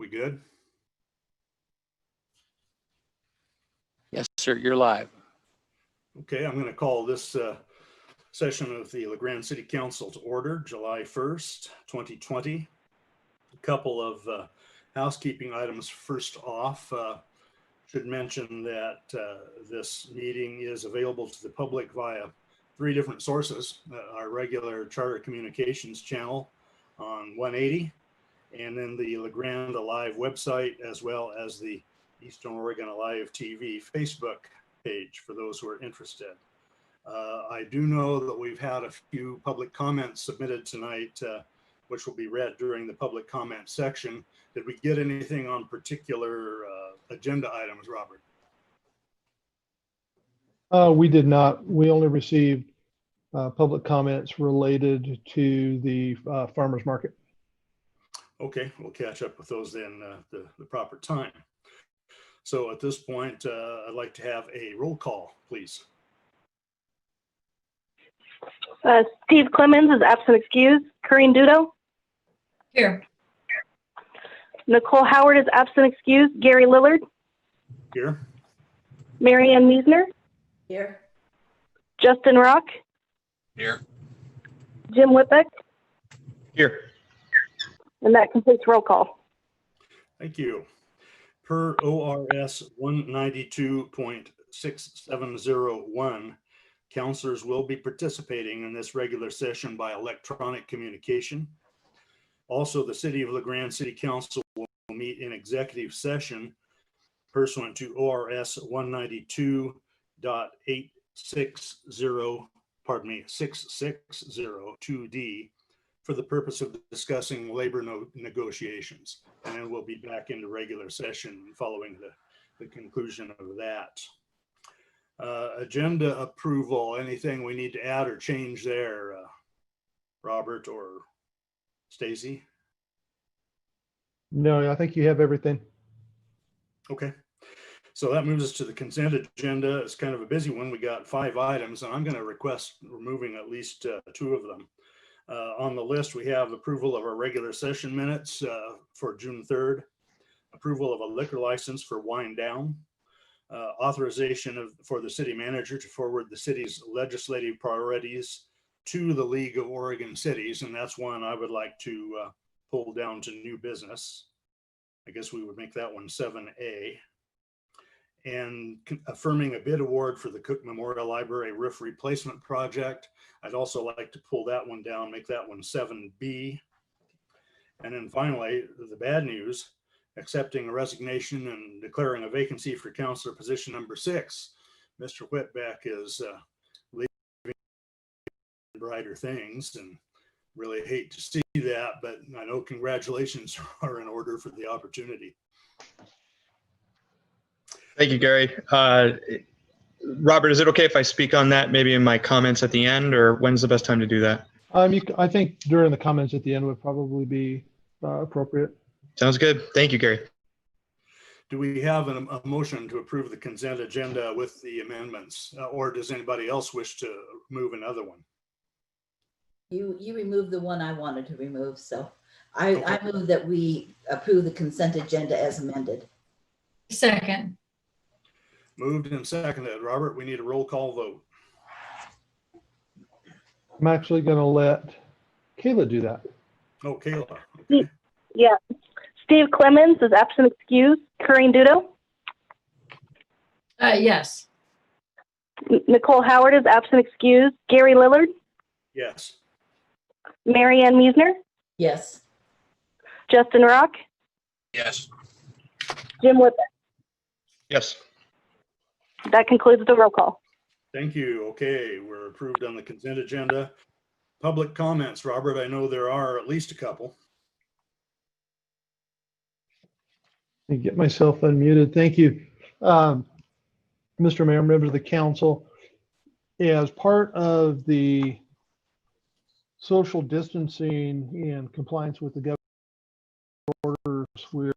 We good? Yes, sir, you're live. Okay, I'm going to call this session of the Grande City Council to order, July 1st, 2020. A couple of housekeeping items. First off, should mention that this meeting is available to the public via 3 different sources: our regular Charter Communications channel on 180, and then the La Grande Alive website, as well as the Eastern Oregon Alive TV Facebook page for those who are interested. I do know that we've had a few public comments submitted tonight, which will be read during the public comment section. Did we get anything on particular agenda items, Robert? We did not. We only received public comments related to the farmers market. Okay, we'll catch up with those then the proper time. So at this point, I'd like to have a roll call, please. Steve Clemens is absent excused. Corinne Dudo. Here. Nicole Howard is absent excused. Gary Lillard. Here. Marianne Miesner. Here. Justin Rock. Here. Jim Whitbeck. Here. And that completes roll call. Thank you. Per ORS 192.6701, counselors will be participating in this regular session by electronic communication. Also, the City of La Grande City Council will meet in executive session pursuant to ORS 660(2)D for the purpose of discussing labor negotiations. And then we'll be back into regular session following the conclusion of that. Agenda approval, anything we need to add or change there, Robert or Stacy? No, I think you have everything. Okay. So that moves us to the consent agenda. It's kind of a busy one. We got 5 items, and I'm going to request removing at least 2 of them. On the list, we have approval of our regular session minutes for June 3rd, approval of a liquor license for Wine Down, authorization for the city manager to forward the city's legislative priorities to the League of Oregon Cities, and that's one I would like to pull down to new business. I guess we would make that one 7A. And affirming a bid award for the Cook Memorial Library roof replacement project. I'd also like to pull that one down, make that one 7B. And then finally, the bad news, accepting a resignation and declaring a vacancy for counselor position number 6. Mr. Whitbeck is leaving brighter things, and really hate to see that, but I know congratulations are in order for the opportunity. Thank you, Gary. Robert, is it okay if I speak on that maybe in my comments at the end, or when's the best time to do that? I think during the comments at the end would probably be appropriate. Sounds good. Thank you, Gary. Do we have a motion to approve the consent agenda with the amendments, or does anybody else wish to move another one? You removed the one I wanted to remove, so I Okay. move that we approve the consent agenda as amended. Second. Moved and seconded. Robert, we need a roll call vote. I'm actually going to let Kayla do that. Oh, Kayla. Okay. Yeah. Steve Clemens is absent excused. Corinne Dudo. Yes. Nicole Howard is absent excused. Gary Lillard. Yes. Marianne Miesner. Yes. Justin Rock. Yes. Jim Whitbeck. Yes. That concludes the roll call. Thank you. Okay, we're approved on the consent agenda. Public comments, Robert. I know there are at least a couple. Let me get myself unmuted. Thank you. Mr. Mayor, members of the council, as part of the social distancing and compliance with the governor's orders,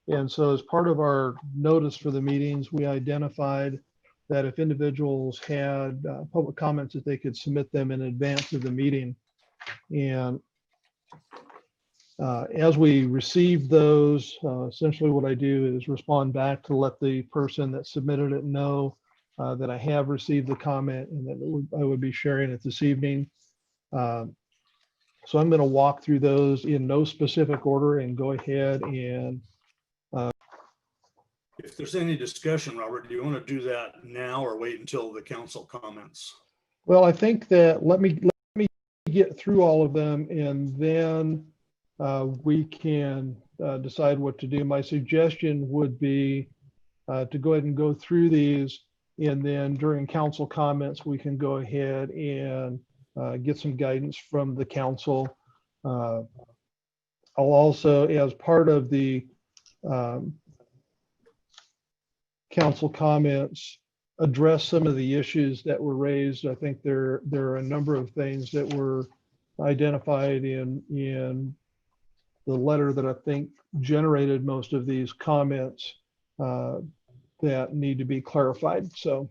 and so as part of our notice for the meetings, we identified that if individuals had public comments, that they could submit them in advance of the meeting. And As we receive those, essentially what I do is respond back to let the person that submitted it know that I have received the comment and that I would be sharing it this evening. So I'm going to walk through those in no specific order and go ahead and If there's any discussion, Robert, do you want to do that now or wait until the council comments? well, I think that let me get through all of them and then we can decide what to do. My suggestion would be to go ahead and go through these, and then during council comments, we can go ahead and get some guidance from the council. I'll also, as part of the council comments, address some of the issues that were raised. I think there are a number of things that were identified in the letter that I think generated most of these comments that need to be clarified. So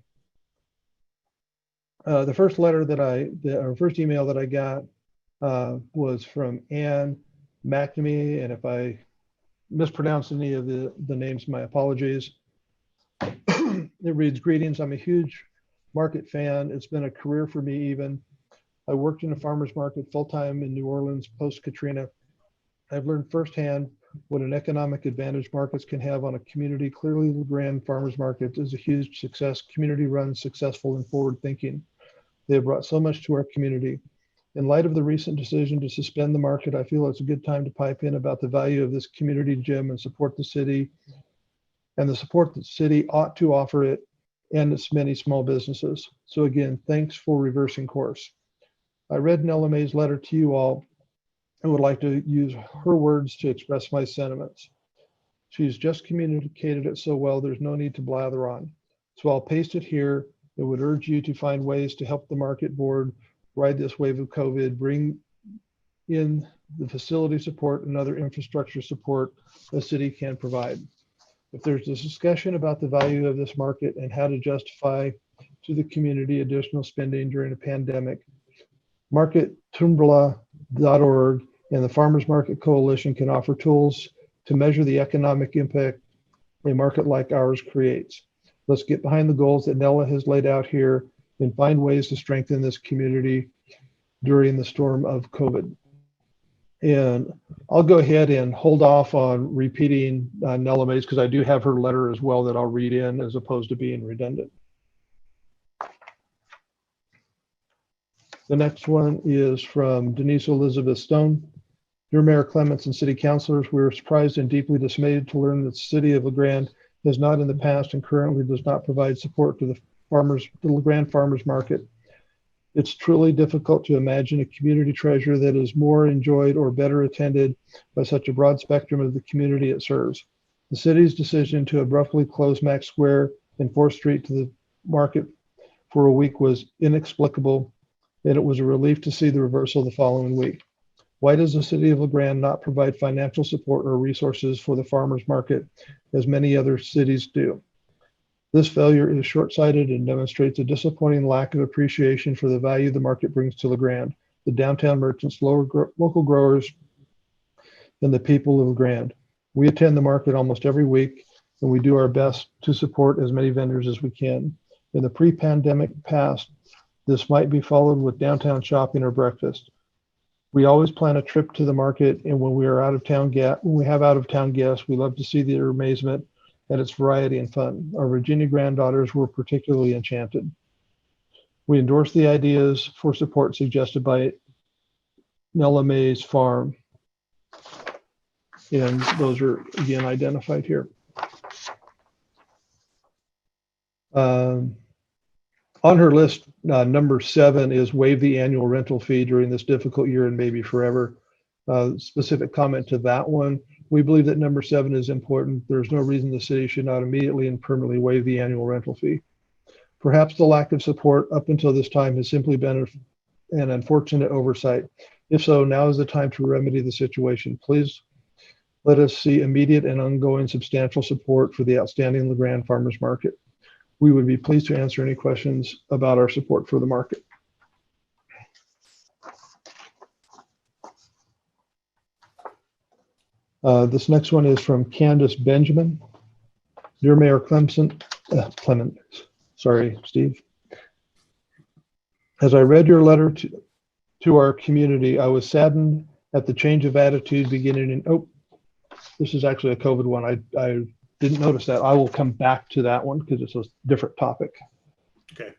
the first letter or first email that I got was from Ann McNamee, and if I mispronounce any of the names, my apologies. It reads, "Greetings, I'm a huge market fan. It's been a career for me even. I worked in a farmer's market full-time in New Orleans post-Katrina. I've learned firsthand what an economic advantage markets can have on a community. Clearly, the Grande Farmers Market is a huge success, community-run, successful, and forward-thinking. They have brought so much to our community. In light of the recent decision to suspend the market, I feel it's a good time to pipe in about the value of this community gym and support the city and the support that the city ought to offer it and its many small businesses. So again, thanks for reversing course." I read Nella May's letter to you all and would like to use her words to express my sentiments. She's just communicated it so well, there's no need to blather on. So I'll paste it here. It would urge you to find ways to help the market board ride this wave of COVID, bring in the facility support and other infrastructure support the city can provide. If there's a discussion about the value of this market and how to justify to the community additional spending during a pandemic, markettumbla.org and the Farmers Market Coalition can offer tools to measure the economic impact a market like ours creates. Let's get behind the goals that Nella has laid out here and find ways to strengthen this community during the storm of COVID. And I'll go ahead and hold off on repeating Nella May's because I do have her letter as well that I'll read in as opposed to being redundant. The next one is from Denise Elizabeth Stone. "Dear Mayor Clements and City Councilors, we are surprised and deeply dismayed to learn that the City of LeGrand has not in the past and currently does not provide support to the LeGrand Farmers Market. It's truly difficult to imagine a community treasure that is more enjoyed or better attended by such a broad spectrum of the community it serves. The city's decision to abruptly close Mack Square and 4th Street to the market for a week was inexplicable, and it was a relief to see the reversal the following week. Why does the City of LeGrand not provide financial support or resources for the farmers market as many other cities do? This failure is short-sighted and demonstrates a disappointing lack of appreciation for the value the market brings to LeGrand, the downtown merchants, local growers, and the people of LeGrand. We attend the market almost every week, and we do our best to support as many vendors as we can. In the pre-pandemic past, this might be followed with downtown shopping or breakfast. We always plan a trip to the market, and when we have out-of-town guests, we love to see their amazement at its variety and fun. Our Virginia granddaughters were particularly enchanted. We endorse the ideas for support suggested by Nella May's Farm, and those are again identified here. On her list, number 7 is waive the annual rental fee during this difficult year and maybe forever. Specific comment to that one. We believe that number 7 is important. There's no reason the city should not immediately and permanently waive the annual rental fee. Perhaps the lack of support up until this time has simply been an unfortunate oversight. If so, now is the time to remedy the situation. Please let us see immediate and ongoing substantial support for the outstanding LeGrand Farmers Market. We would be pleased to answer any questions about our support for the market. This next one is from Candace Benjamin. Dear Mayor Clement, sorry, Steve. As I read your letter to our community, I was saddened at the change of attitude beginning in, oh, this is actually a COVID one. I didn't notice that. I will come back to that one because it's a different topic. Okay.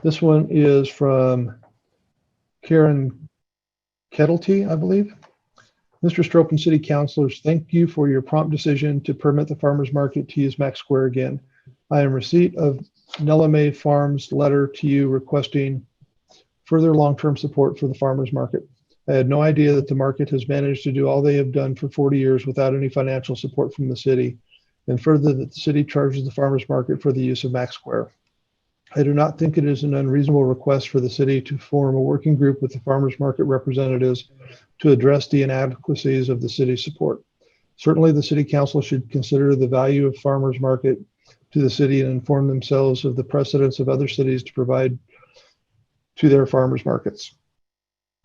This one is from Karen Kettlety, I believe. Mr. Strope and City Councilors, thank you for your prompt decision to permit the farmers market to use Max Square again. I am receipt of Nella May Farms letter to you requesting further long-term support for the farmers market. I had no idea that the market has managed to do all they have done for 40 years without any financial support from the city, and further that the city charges the farmers market for the use of Max Square. I do not think it is an unreasonable request for the city to form a working group with the farmers market representatives to address the inadequacies of the city's support. Certainly, the city council should consider the value of farmers market to the city and inform themselves of the precedents of other cities to provide to their farmers markets.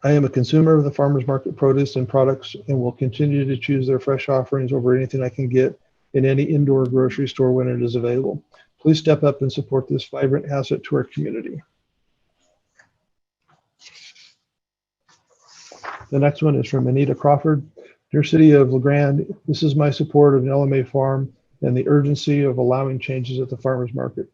I am a consumer of the farmers market produce and products and will continue to choose their fresh offerings over anything I can get in any indoor grocery store when it is available. Please step up and support this vibrant asset to our community. The next one is from Anita Crawford. Dear City of Grande, this is my support of Nella May Farm and the urgency of allowing changes at the farmers market.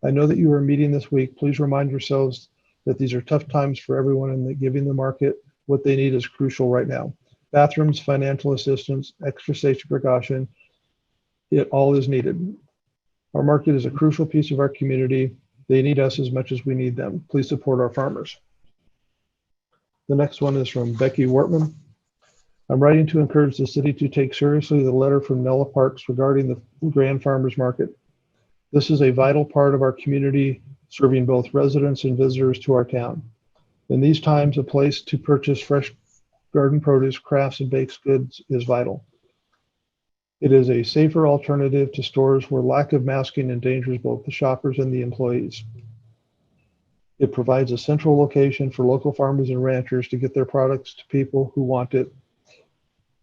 I know that you are meeting this week. Please remind yourselves that these are tough times for everyone and that giving the market what they need is crucial right now. Bathrooms, financial assistance, extra safety precaution, it all is needed. Our market is a crucial piece of our community. They need us as much as we need them. Please support our farmers. The next one is from Becky Wortman. I'm writing to encourage the city to take seriously the letter from Nella Parks regarding the Grand Farmers Market. This is a vital part of our community, serving both residents and visitors to our town. In these times, a place to purchase fresh garden produce, crafts, and baked goods is vital. It is a safer alternative to stores where lack of masking endangers both the shoppers and the employees. It provides a central location for local farmers and ranchers to get their products to people who want it.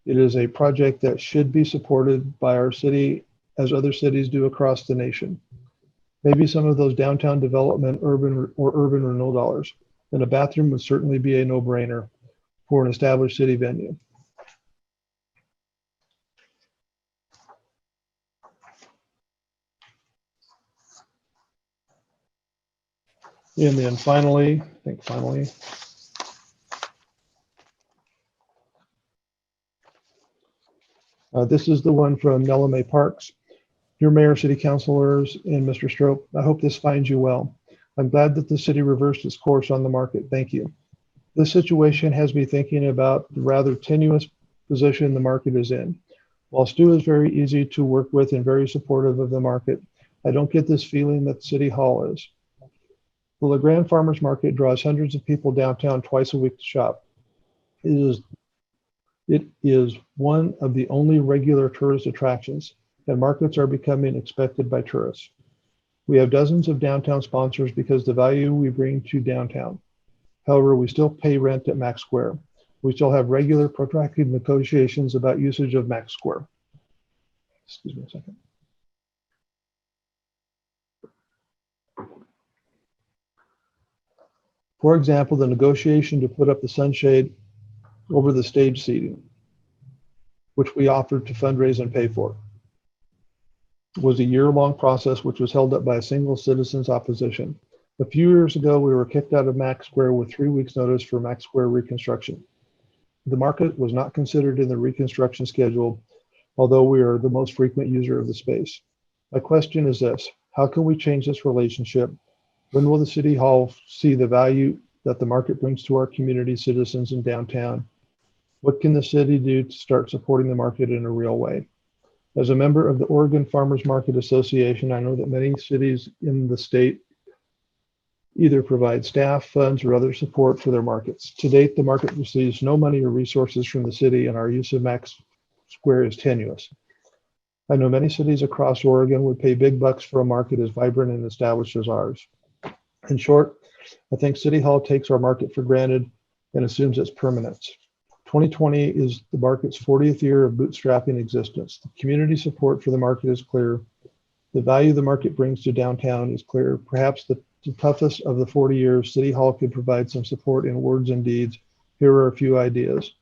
It is a project that should be supported by our city as other cities do across the nation. Maybe some of those downtown development, urban renewal dollars. And a bathroom would certainly be a no-brainer for an established city venue. And then finally, this is the one from Nella May Parks. Dear Mayor, City Councilors, and Mr. Strope, I hope this finds you well. I'm glad that the city reversed its course on the market. Thank you. This situation has me thinking about the rather tenuous position the market is in. While Stu is very easy to work with and very supportive of the market, I don't get this feeling that City Hall is. The La Grande Farmers Market draws hundreds of people downtown twice a week to shop. It is one of the only regular tourist attractions, and markets are becoming expected by tourists. We have dozens of downtown sponsors because the value we bring to downtown. However, we still pay rent at Max Square. We still have regular protracted negotiations about usage of Max Square. Excuse me a second. For example, the negotiation to put up the sunshade over the stage seating, which we offered to fundraise and pay for, was a year-long process which was held up by a single citizen's opposition. A few years ago, we were kicked out of Max Square with 3 weeks' notice for Max Square reconstruction. The market was not considered in the reconstruction schedule, although we are the most frequent user of the space. My question is this: how can we change this relationship? When will the City Hall see the value that the market brings to our community, citizens, in downtown? What can the city do to start supporting the market in a real way? As a member of the Oregon Farmers Market Association, I know that many cities in the state either provide staff, funds, or other support for their markets. To date, the market receives no money or resources from the city, and our use of Max Square is tenuous. I know many cities across Oregon would pay big bucks for a market as vibrant and established as ours. In short, I think City Hall takes our market for granted and assumes its permanence. 2020 is the market's 40th year of bootstrapping existence. The community support for the market is clear. The value the market brings to downtown is clear. Perhaps the toughest of the 40 years, City Hall could provide some support in words and deeds. Here are a few ideas.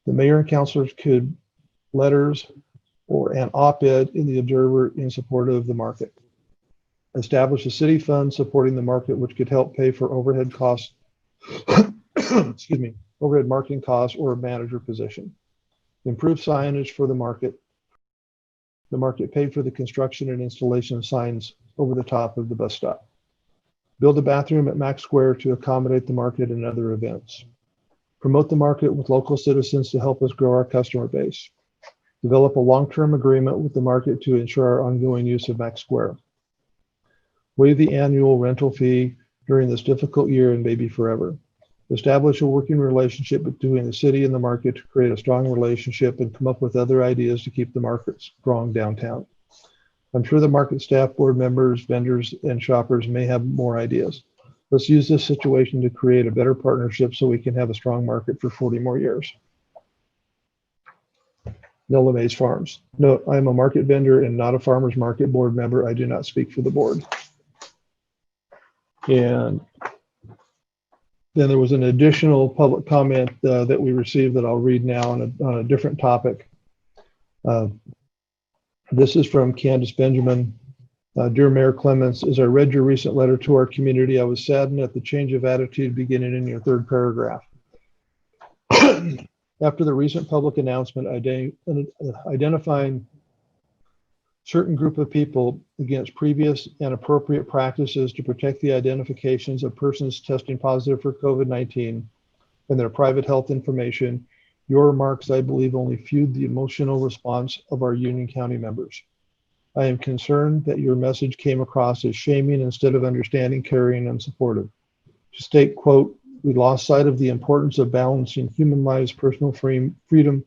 The mayor and councilors could letters or an op-ed in the Observer in support of the market. Establish a city fund supporting the market, which could help pay for overhead costs, excuse me, overhead marketing costs or a manager position. Improve signage for the market. The market paid for the construction and installation of signs over the top of the bus stop. Build a bathroom at Max Square to accommodate the market and other events. Promote the market with local citizens to help us grow our customer base. Develop a long-term agreement with the market to ensure our ongoing use of Max Square. Waive the annual rental fee during this difficult year and maybe forever. Establish a working relationship between the city and the market to create a strong relationship and come up with other ideas to keep the market strong downtown. I'm sure the market staff, board members, vendors, and shoppers may have more ideas. Let's use this situation to create a better partnership so we can have a strong market for 40 more years. Nella Mays Farms. Note, I am a market vendor and not a farmer's market board member. I do not speak for the board. And then there was an additional public comment that we received that I'll read now on a different topic. This is from Candace Benjamin. Dear Mayor Clements, as I read your recent letter to our community, I was saddened at the change of attitude beginning in your third paragraph. After the recent public announcement identifying certain group of people against previous and appropriate practices to protect the identifications of persons testing positive for COVID-19 and their private health information, your remarks, I believe, only fueled the emotional response of our Union County members. I am concerned that your message came across as shaming instead of understanding, caring, and supportive. To state, quote, we lost sight of the importance of balancing human lives, personal freedom,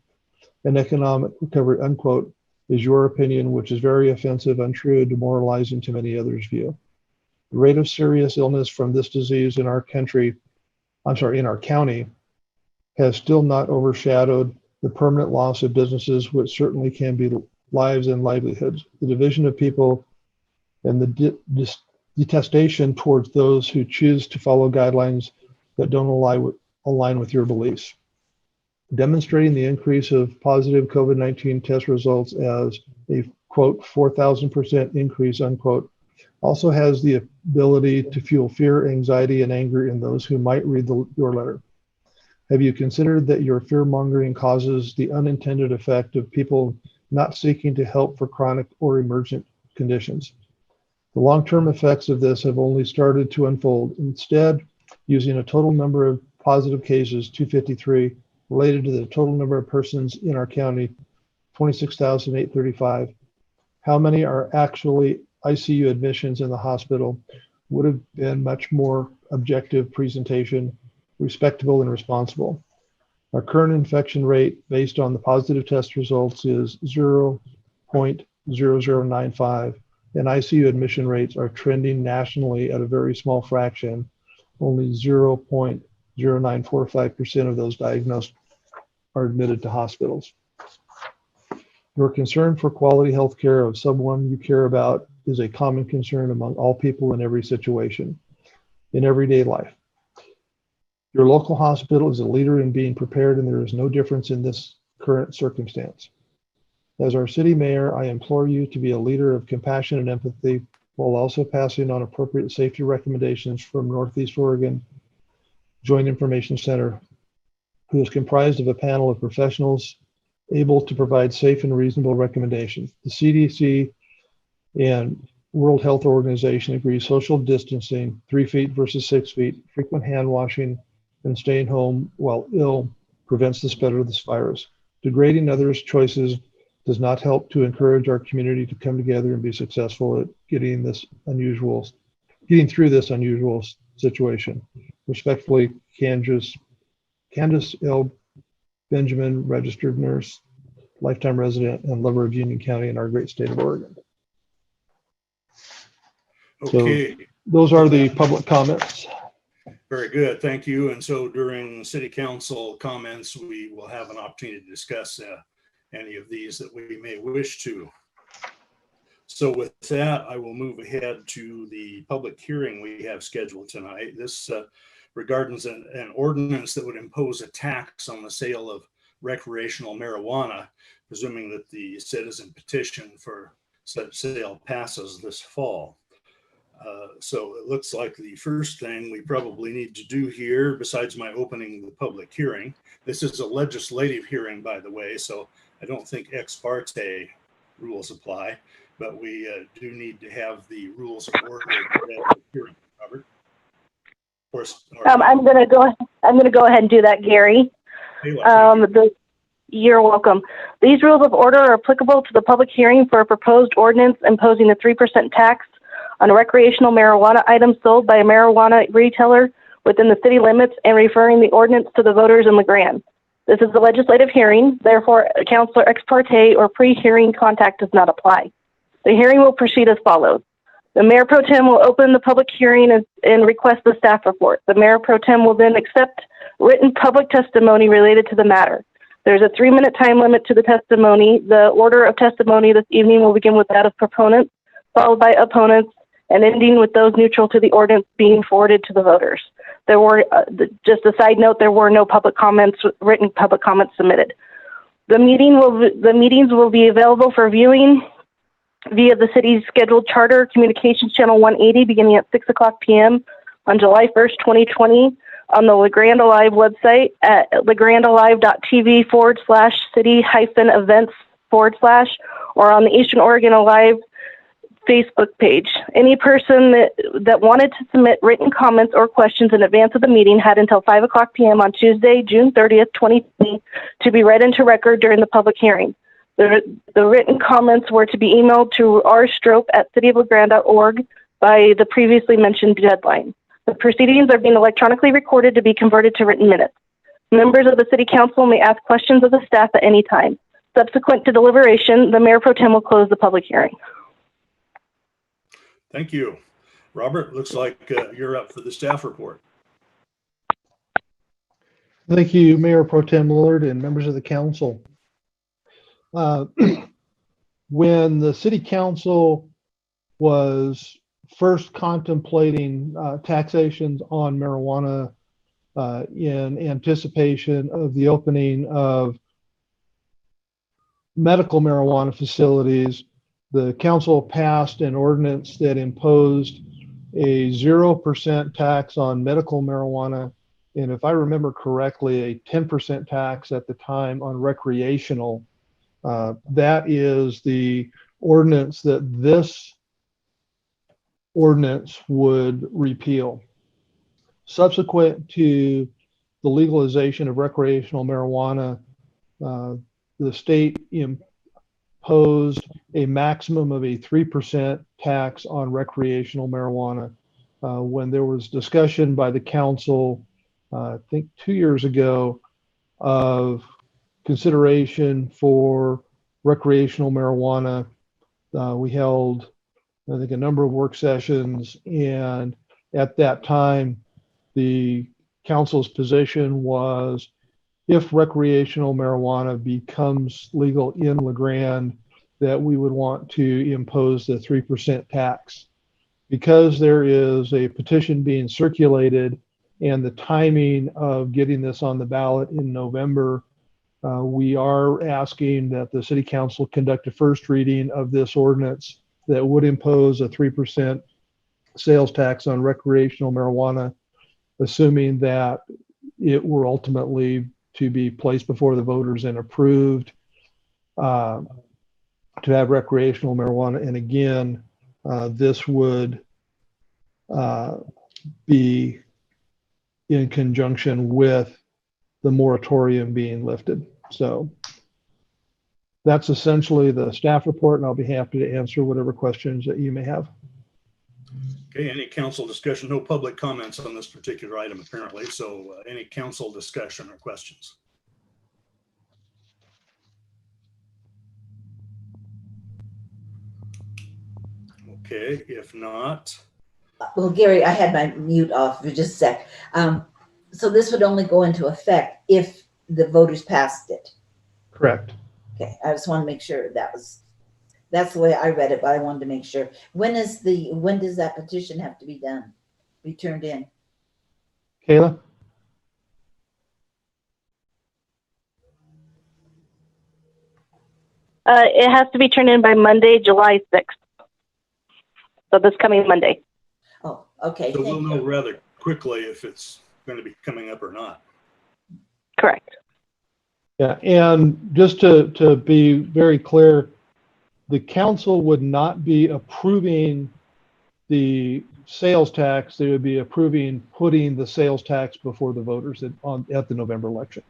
and economic recovery, unquote, is your opinion, which is very offensive, untrue, and demoralizing to many others' view. The rate of serious illness from this disease in our county, has still not overshadowed the permanent loss of businesses, which certainly can be lives and livelihoods. The division of people and the detestation towards those who choose to follow guidelines that don't align with your beliefs. Demonstrating the increase of positive COVID-19 test results as a, quote, 4,000% increase, unquote, also has the ability to fuel fear, anxiety, and anger in those who might read your letter. Have you considered that your fear-mongering causes the unintended effect of people not seeking to help for chronic or emergent conditions? The long-term effects of this have only started to unfold. Instead, using a total number of positive cases, 253, related to the total number of persons in our county, 26,835, how many are actually ICU admissions in the hospital would have been much more objective presentation, respectable and responsible. Our current infection rate based on the positive test results is 0.0095, and ICU admission rates are trending nationally at a very small fraction. Only 0.0945% of those diagnosed are admitted to hospitals. Your concern for quality health care of someone you care about is a common concern among all people in every situation, in everyday life. Your local hospital is a leader in being prepared, and there is no difference in this current circumstance. As our city mayor, I implore you to be a leader of compassion and empathy while also passing on appropriate safety recommendations from Northeast Oregon Joint Information Center, who is comprised of a panel of professionals able to provide safe and reasonable recommendations. The CDC and World Health Organization agree social distancing, 3 feet versus 6 feet, frequent hand washing, and staying home while ill prevents the spread of this virus. Degrading others' choices does not help to encourage our community to come together and be successful at getting through this unusual situation. Respectfully, Candace L. Benjamin, registered nurse, lifetime resident and lover of Union County in our great state of Oregon. Okay, Those are the public comments. very good. Thank you. And so during city council comments, we will have an opportunity to discuss any of these that we may wish to. So with that, I will move ahead to the public hearing we have scheduled tonight. This regards an ordinance that would impose a tax on the sale of recreational marijuana, presuming that the citizen petition for such sale passes this fall. So it looks like the first thing we probably need to do here, besides my opening the public hearing, this is a legislative hearing, by the way, so I don't think ex parte rules apply, but we do need to have the rules of order hearing. Robert? I'm going to go ahead and do that, Gary. You're welcome. These rules of order are applicable to the public hearing for a proposed ordinance imposing a 3% tax on recreational marijuana items sold by a marijuana retailer within the city limits and referring the ordinance to the voters in Grande. This is a legislative hearing, therefore councilor ex parte or pre-hearing contact does not apply. The hearing will proceed as follows. The Mayor Pro Tem will open the public hearing and request the staff report. The Mayor Pro Tem will then accept written public testimony related to the matter. There's a 3-minute time limit to the testimony. The order of testimony this evening will begin with that of proponents, followed by opponents, and ending with those neutral to the ordinance being forwarded to the voters. There were, just a side note, there were no public comments, written public comments submitted. The meetings will be available for viewing via the city's scheduled charter communications channel 180 beginning at 6:00 p.m. on July 1st, 2020 on the Grande Live website at legrandelive.tv/city-events/ or on the Eastern Oregon Alive Facebook page. Any person that wanted to submit written comments or questions in advance of the meeting had until 5:00 p.m. on Tuesday, June 30th, 2020 to be read into record during the public hearing. The written comments were to be emailed to rstrop@cityoflegrand.org by the previously mentioned deadline. The proceedings are being electronically recorded to be converted to written minutes. Members of the City Council may ask questions of the staff at any time. Subsequent to deliberation, the Mayor Pro Tem will close the public hearing. Thank you. Robert, looks like you're up for the staff report. Thank you, Mayor Pro Tem Lillard and members of the council. When the City Council was first contemplating taxations on marijuana in anticipation of the opening of medical marijuana facilities, the council passed an ordinance that imposed a 0% tax on medical marijuana, and if I remember correctly, a 10% tax at the time on recreational. That is the ordinance that this ordinance would repeal. Subsequent to the legalization of recreational marijuana, the state imposed a maximum of a 3% tax on recreational marijuana. When there was discussion by the council, I think 2 years ago, of consideration for recreational marijuana, we held, I think, a number of work sessions, and at that time, the council's position was if recreational marijuana becomes legal in Grande, that we would want to impose the 3% tax. Because there is a petition being circulated and the timing of getting this on the ballot in November, we are asking that the City Council conduct a first reading of this ordinance that would impose a 3% sales tax on recreational marijuana, assuming that it were ultimately to be placed before the voters and approved to have recreational marijuana. And again, this would be in conjunction with the moratorium being lifted. So that's essentially the staff report, and I'll be happy to answer whatever questions that you may have. Okay, any council discussion? No public comments on this particular item apparently. So any council discussion or questions? Okay, if not, Well, Gary, I had my mute off for just a sec. So this would only go into effect if the voters passed it. Correct. Okay, I just want to make sure that's the way I read it, but I wanted to make sure. When does that petition have to be done? Be turned in? Kayla? It has to be turned in by Monday, July 6th. So this coming Monday. Oh, okay, so we'll thank know you. rather quickly if it's going to be coming up or not. Correct. Yeah, and just to be very clear, the council would not be approving the sales tax. They would be approving putting the sales tax before the voters at the November election.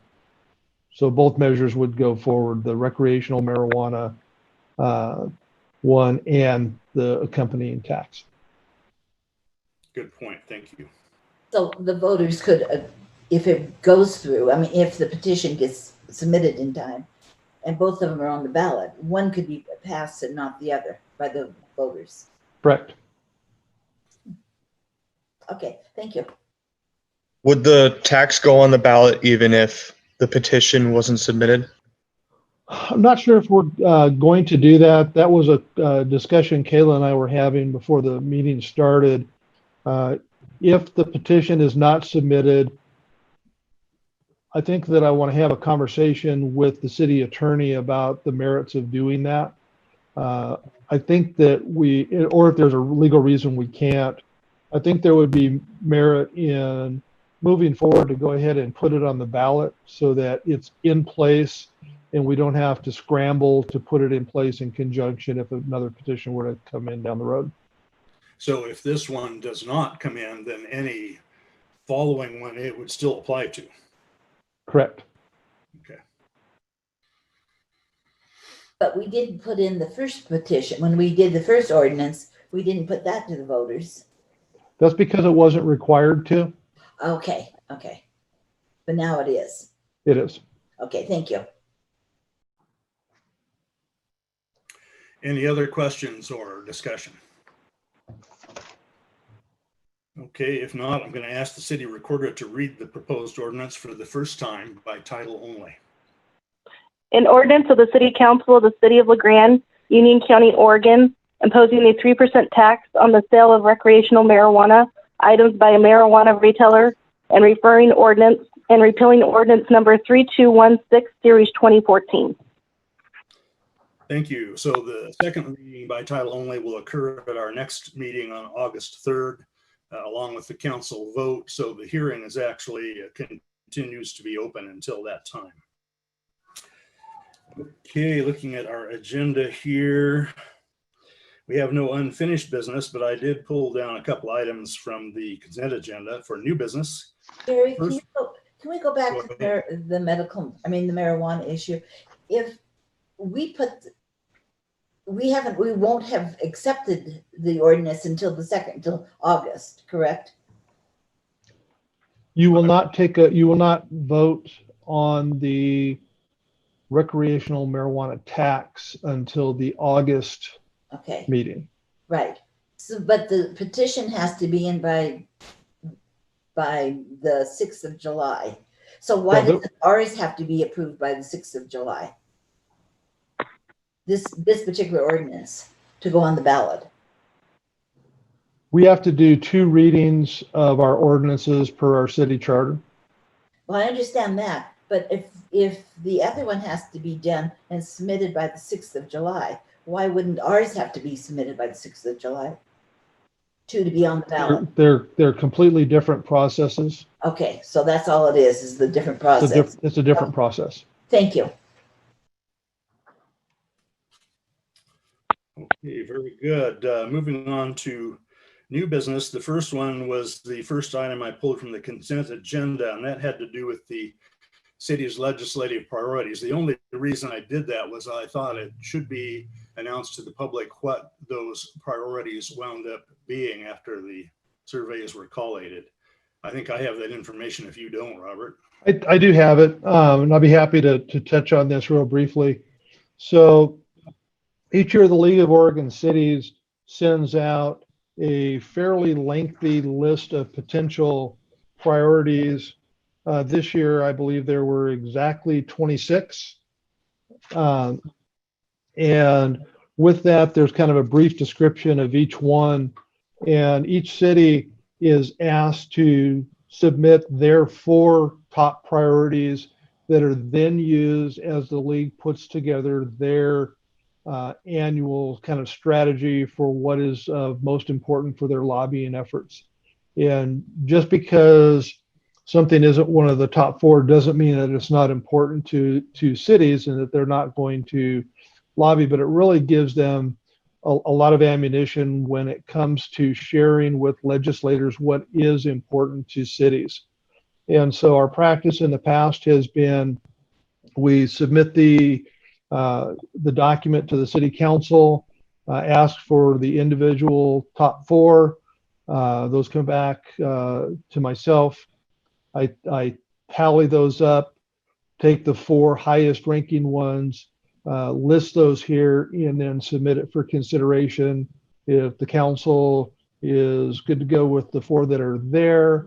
So both measures would go forward, the recreational marijuana one and the accompanying tax. Good point. Thank you. So the voters could, if it goes through, I mean, if the petition gets submitted in time and both of them are on the ballot, one could be passed and not the other by the voters. Correct. Okay, thank you. Would the tax go on the ballot even if the petition wasn't submitted? I'm not sure if we're going to do that. That was a discussion Kayla and I were having before the meeting started. If the petition is not submitted, I think that I want to have a conversation with the city attorney about the merits of doing that. I think that or if there's a legal reason we can't, I think there would be merit in moving forward to go ahead and put it on the ballot so that it's in place and we don't have to scramble to put it in place in conjunction if another petition were to come in down the road. So if this one does not come in, then any following one it would still apply to. Correct. Okay. But we didn't put in the first petition. When we did the first ordinance, we didn't put that to the voters. That's because it wasn't required to. Okay, okay. But now it is. It is. Okay, thank you. Any other questions or discussion? Okay, if not, I'm going to ask the city recorder to read the proposed ordinance for the first time by title only. An ordinance of the City Council of the City of LaGrande, Union County, Oregon, imposing a 3% tax on the sale of recreational marijuana items by a marijuana retailer and referring ordinance and repealing ordinance number 3216, series 2014. Thank you. So the second reading by title only will occur at our next meeting on August 3rd, along with the council vote. So the hearing is actually continues to be open until that time. Okay, looking at our agenda here, we have no unfinished business, but I did pull down a couple items from the consent agenda for new business. Gary, First- can we go back Go to ahead. the the marijuana issue? If we we won't have accepted the ordinance until August, correct? You will not vote on the recreational marijuana tax until the August Okay, meeting. right. So, but the petition has to be in by the 6th of July. So why Well, does ours have to be approved by the 6th of July? This particular ordinance to go on the ballot. We have to do 2 readings of our ordinances per our city charter. Well, I understand that, but if the other one has to be done and submitted by the 6th of July, why wouldn't ours have to be submitted by the 6th of July? To be on the ballot. They're completely different processes. Okay, so that's all it is the different process. It's a different process. Thank you. Okay, very good. Moving on to new business. The first one was the first item I pulled from the consent agenda, and that had to do with the city's legislative priorities. The only reason I did that was I thought it should be announced to the public what those priorities wound up being after the surveys were collated. I think I have that information if you don't, Robert. I do have it, and I'll be happy to touch on this real briefly. So each year, the League of Oregon Cities sends out a fairly lengthy list of potential priorities. This year, I believe there were exactly 26. And with that, there's kind of a brief description of each one. And each city is asked to submit their 4 top priorities that are then used as the league puts together their annual kind of strategy for what is most important for their lobbying efforts. And just because something isn't one of the top 4 doesn't mean that it's not important to cities and that they're not going to lobby, but it really gives them a lot of ammunition when it comes to sharing with legislators what is important to cities. And so our practice in the past has been we submit the document to the city council, ask for the individual top 4. Those come back to myself. I tally those up, take the 4 highest ranking ones, list those here, and then submit it for consideration. If the council is good to go with the 4 that are there,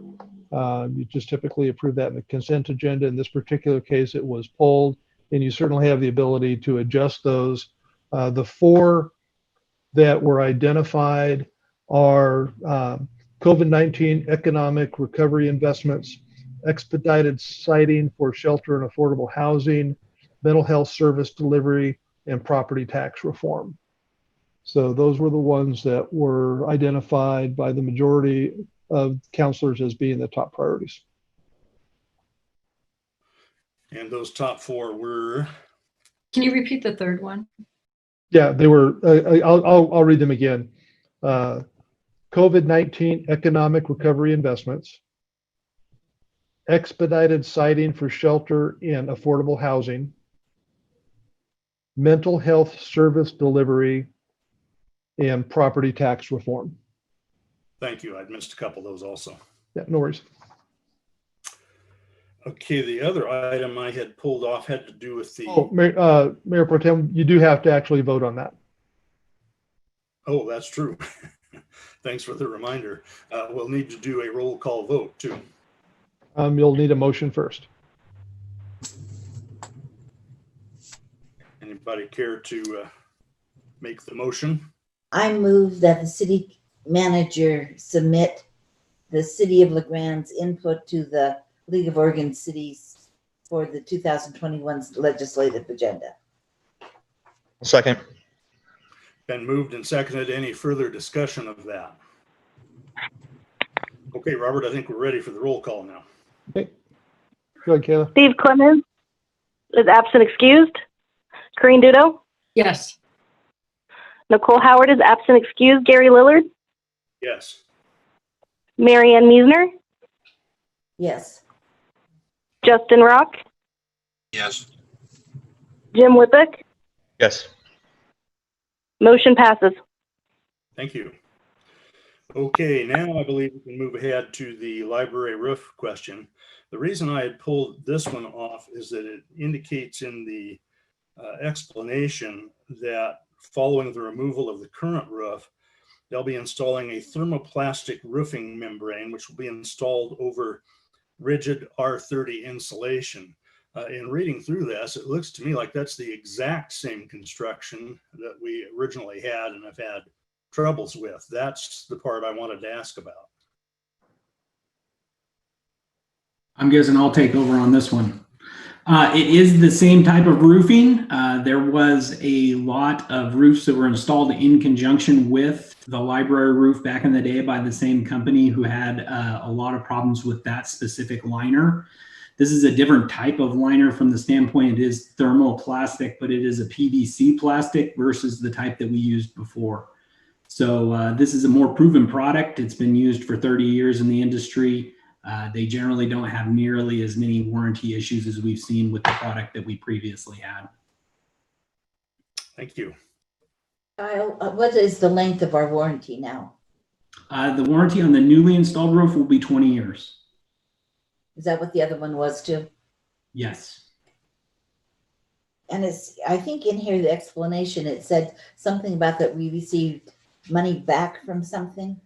you just typically approve that in the consent agenda. In this particular case, it was pulled, and you certainly have the ability to adjust those. The 4 that were identified are COVID-19 economic recovery investments, expedited siting for shelter and affordable housing, mental health service delivery, and property tax reform. So those were the ones that were identified by the majority of councilors as being the top priorities. And those top 4 were? Can you repeat the third one? Yeah, they were, I'll read them again. COVID-19 economic recovery investments, expedited siting for shelter and affordable housing, mental health service delivery, and property tax reform. Thank you. I'd missed a couple of those also. Yeah, no worries. Okay, the other item I had pulled off had to do with the. Oh, Mayor Pro Tem, you do have to actually vote on that. Oh, that's true. Thanks for the reminder. We'll need to do a roll call vote too. You'll need a motion first. Anybody care to make the motion? I move that the city manager submit the City of LaGrande's input to the League of Oregon Cities for the 2021 legislative agenda. Second. Been moved and seconded. Any further discussion of that? Okay, Robert, I think we're ready for the roll call now. Okay. Go ahead, Kayla. Steve Clemens is absent excused. Corinne Dudo. Yes. Nicole Howard is absent excused. Gary Lillard. Yes. Marianne Miesner. Yes. Justin Rock. Yes. Jim Whippick. Yes. Motion passes. Thank you. Okay, now I believe we can move ahead to the library roof question. The reason I had pulled this one off is that it indicates in the explanation that following the removal of the current roof, they'll be installing a thermoplastic roofing membrane, which will be installed over rigid R30 insulation. In reading through this, it looks to me like that's the exact same construction that we originally had and have had troubles with. That's the part I wanted to ask about. I'm guessing I'll take over on this one. It is the same type of roofing. There was a lot of roofs that were installed in conjunction with the library roof back in the day by the same company who had a lot of problems with that specific liner. This is a different type of liner from the standpoint it is thermoplastic, but it is a PVC plastic versus the type that we used before. So this is a more proven product. It's been used for 30 years in the industry. They generally don't have nearly as many warranty issues as we've seen with the product that we previously had. Thank you. Kyle, what is the length of our warranty now? The warranty on the newly installed roof will be 20 years. Is that what the other one was too? Yes. And it's, I think in here, the explanation, it said something about that we received money back from something?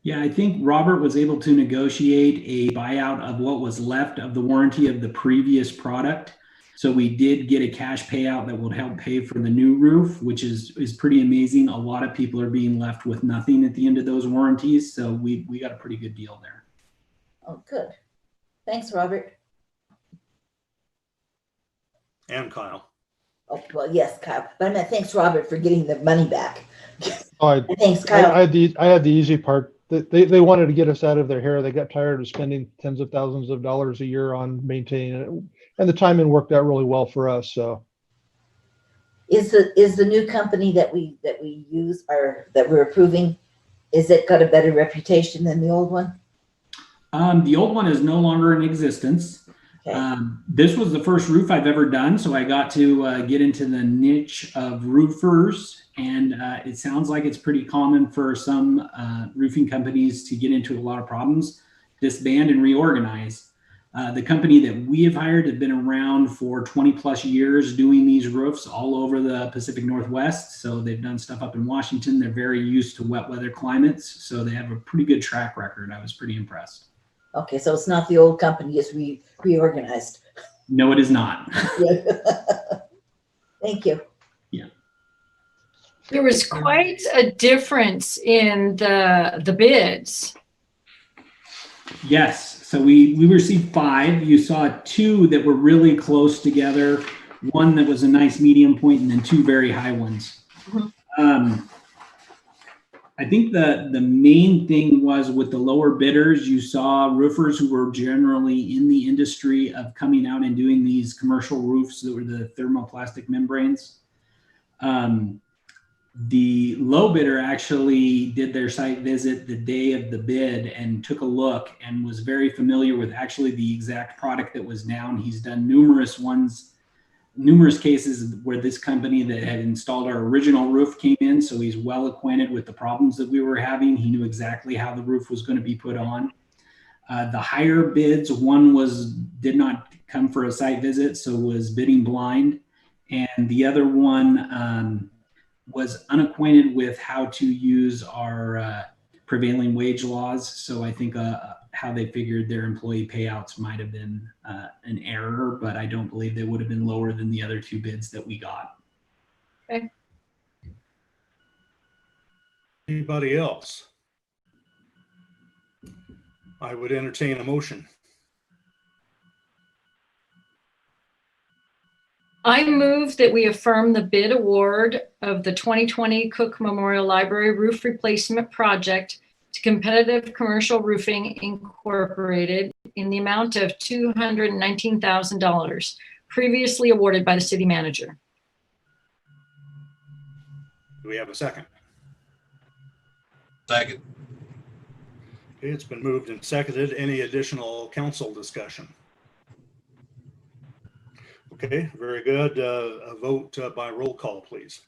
Yeah, I think Robert was able to negotiate a buyout of what was left of the warranty of the previous product. So we did get a cash payout that will help pay for the new roof, which is pretty amazing. A lot of people are being left with nothing at the end of those warranties. So we got a pretty good deal there. Oh, good. Thanks, Robert. And Kyle. Oh, well, yes, Kyle. But I meant thanks, Robert, for getting the money back. Oh, And thanks, I Kyle. I had the easy part. They wanted to get us out of their hair. They got tired of spending tens of thousands of dollars a year on maintaining it. And the timing worked out really well for us. So Is the new company that we use or that we're approving, is it got a better reputation than the old one? The old one is no longer in existence. Okay. This was the first roof I've ever done, so I got to get into the niche of roofers, and it sounds like it's pretty common for some roofing companies to get into a lot of problems, disband and reorganize. The company that we have hired has been around for 20 plus years doing these roofs all over the Pacific Northwest. So they've done stuff up in Washington. They're very used to wet weather climates, so they have a pretty good track record. I was pretty impressed. Okay, so it's not the old company, it's reorganized. No, it is not. Thank you. There was quite a difference in the bids. Yes. So we received 5. You saw 2 that were really close together, 1 that was a nice medium point, and then 2 very high ones. Mhm. I think the main thing was with the lower bidders, you saw roofers who were generally in the industry of coming out and doing these commercial roofs that were the thermoplastic membranes. The low bidder actually did their site visit the day of the bid and took a look and was very familiar with actually the exact product that was down. He's done numerous cases where this company that had installed our original roof came in, so he's well acquainted with the problems that we were having. He knew exactly how the roof was going to be put on. The higher bids, one did not come for a site visit, so was bidding blind, and the other one was unacquainted with how to use our prevailing wage laws. So I think how they figured their employee payouts might have been an error, but I don't believe they would have been lower than the other 2 bids that we got. Okay. Anybody else? I would entertain a motion. I move that we affirm the bid award of the 2020 Cook Memorial Library Roof Replacement Project to Competitive Commercial Roofing Incorporated in the amount of $219,000, previously awarded by the city manager. Do we have a second? Second. Okay, it's been moved and seconded. Any additional council discussion? Okay, very good. A vote by roll call, please.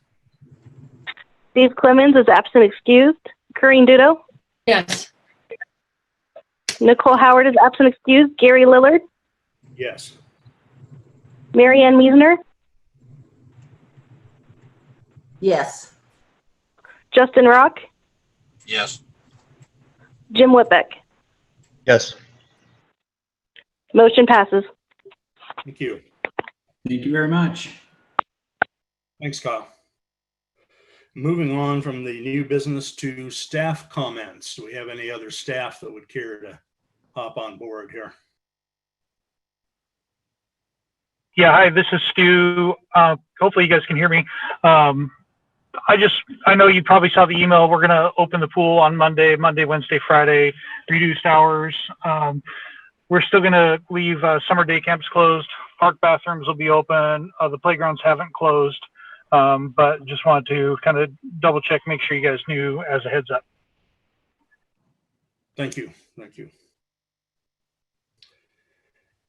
Steve Clemens is absent excused. Corinne Dudo. Yes. Nicole Howard is absent excused. Gary Lillard. Yes. Marianne Miesner. Yes. Justin Rock. Yes. Jim Whitbeck. Yes. Motion passes. Thank you. Thank you very much. Thanks, Kyle. Moving on from the new business to staff comments. Do we have any other staff that would care to hop on board here? Yeah, hi, this is Stu. Hopefully you guys can hear me. I know you probably saw the email. We're going to open the pool on Monday, Wednesday, Friday, reduced hours. We're still going to leave summer day camps closed. Park bathrooms will be open. The playgrounds haven't closed, but just wanted to kind of double check, make sure you guys knew as a heads up. Thank you. Thank you.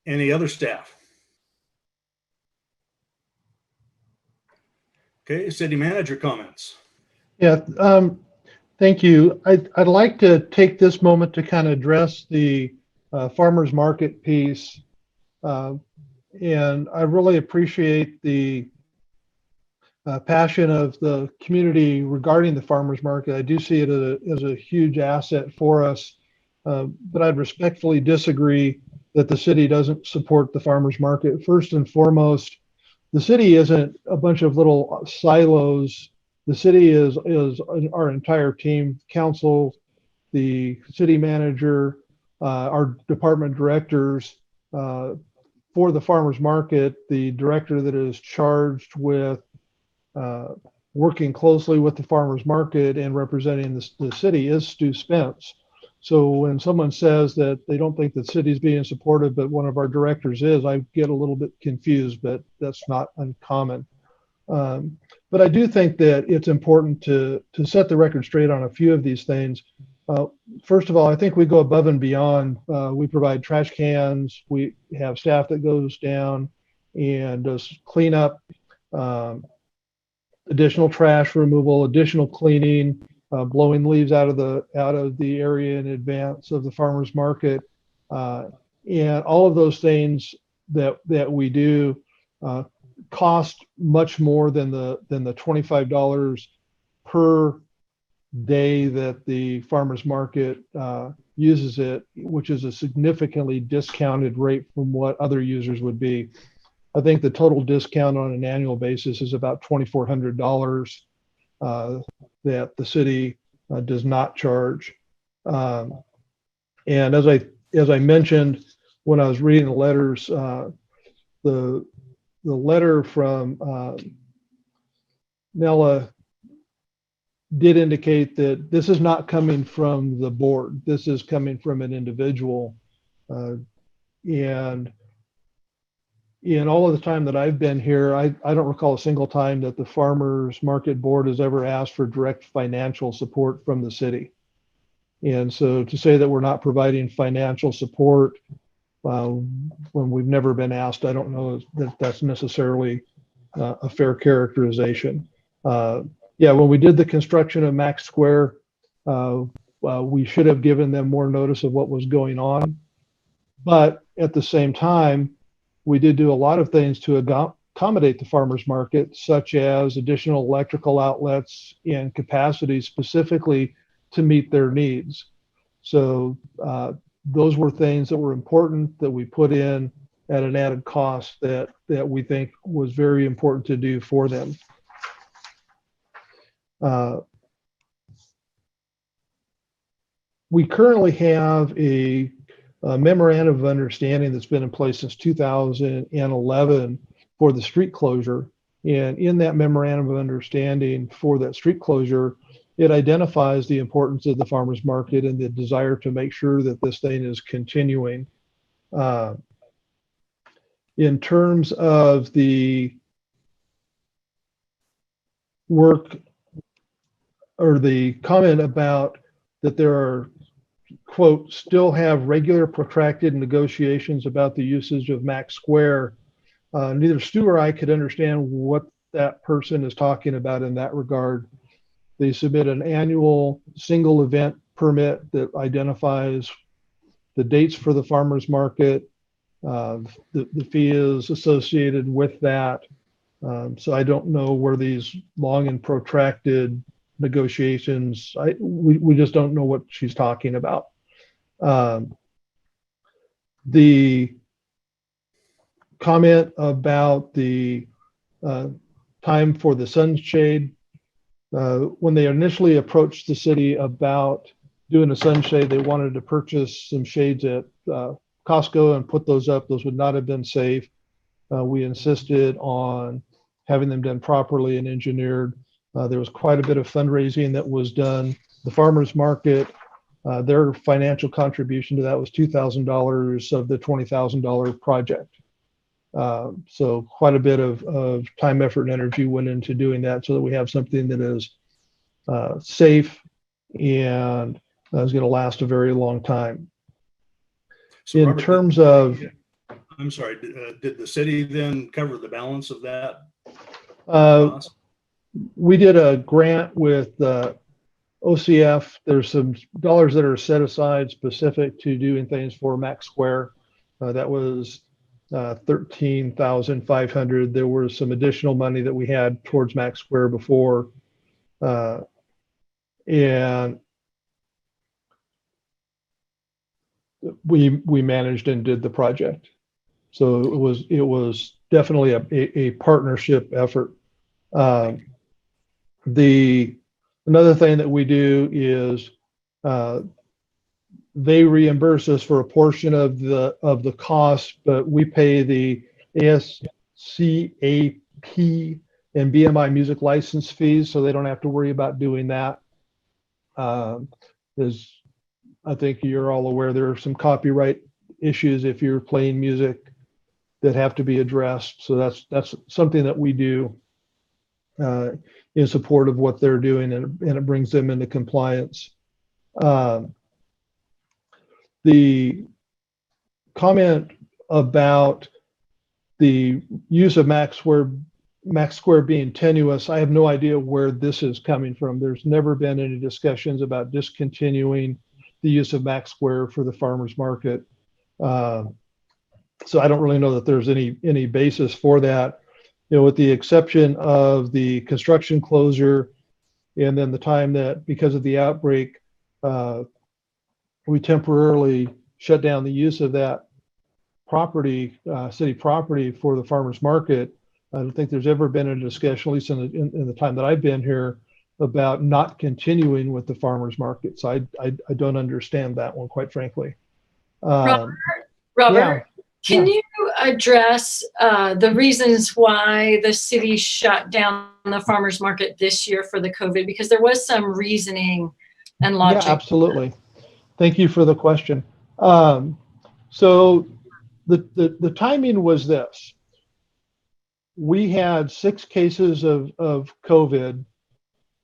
Any other staff? Okay, city manager comments. yeah, thank you. I'd like to take this moment to kind of address the farmers market piece. And I really appreciate the passion of the community regarding the farmers market. I do see it as a huge asset for us, but I'd respectfully disagree that the city doesn't support the farmers market. First and foremost, the city isn't a bunch of little silos. The city is our entire team, council, the city manager, our department directors. For the farmers market, the director that is charged with working closely with the farmers market and representing the city is Stu Spence. So when someone says that they don't think the city's being supportive, but one of our directors is, I get a little bit confused, but that's not uncommon. But I do think that it's important to set the record straight on a few of these things. First of all, I think we go above and beyond. We provide trash cans. We have staff that goes down and does cleanup, additional trash removal, additional cleaning, blowing leaves out of the area in advance of the farmers market, and all of those things that we do cost much more than the $25 per day that the farmers market uses it, which is a significantly discounted rate from what other users would be. I think the total discount on an annual basis is about $2,400 that the city does not charge. And as I mentioned when I was reading the letters, the letter from Nella did indicate that this is not coming from the board. This is coming from an individual. And in all of the time that I've been here, I don't recall a single time that the farmers market board has ever asked for direct financial support from the city. And so to say that we're not providing financial support when we've never been asked, I don't know that that's necessarily a fair characterization. Yeah, when we did the construction of Max Square, we should have given them more notice of what was going on. But at the same time, we did do a lot of things to accommodate the farmers market, such as additional electrical outlets and capacity specifically to meet their needs. So those were things that were important that we put in at an added cost that we think was very important to do for them. We currently have a memorandum of understanding that's been in place since 2011 for the street closure. And in that memorandum of understanding for that street closure, it identifies the importance of the farmers market and the desire to make sure that this thing is continuing. In terms of the work or the comment about that there are, quote, still have regular protracted negotiations about the usage of Max Square. Neither Stu or I could understand what that person is talking about in that regard. They submit an annual single event permit that identifies the dates for the farmers market. The fee is associated with that. So I don't know where these long and protracted negotiations, we just don't know what she's talking about. The comment about the time for the sunshade, when they initially approached the city about doing a sunshade, they wanted to purchase some shades at Costco and put those up. Those would not have been safe. We insisted on having them done properly and engineered. There was quite a bit of fundraising that was done. The farmers market, their financial contribution to that was $2,000 of the $20,000 project. So quite a bit of time, effort, and energy went into doing that so that we have something that is safe and is going to last a very long time. So in Robert, terms of, I'm sorry, did the city then cover the balance of that? We did a grant with OCF. There's some dollars that are set aside specific to doing things for Max Square. That was 13,500. There was some additional money that we had towards Max Square before, and we managed and did the project. So it was definitely a partnership effort. Another thing that we do is they reimburse us for a portion of the cost, but we pay the ASCAP and BMI music license fees, so they don't have to worry about doing that. As I think you're all aware, there are some copyright issues if you're playing music that have to be addressed. So that's something that we do in support of what they're doing, and it brings them into compliance. The comment about the use of Max Square being tenuous, I have no idea where this is coming from. There's never been any discussions about discontinuing the use of Max Square for the farmers market. So I don't really know that there's any basis for that, with the exception of the construction closure, and then the time that because of the outbreak, we temporarily shut down the use of that property, city property, for the farmers market. I don't think there's ever been a discussion, at least in the time that I've been here, about not continuing with the farmers market. So I don't understand that one, quite frankly. Robert, yeah. Can you address the reasons why the city shut down the farmers market this year for the COVID? Because there was some reasoning and logic. Yeah, absolutely. Thank you for the question. So the timing was this. We had 6 cases of COVID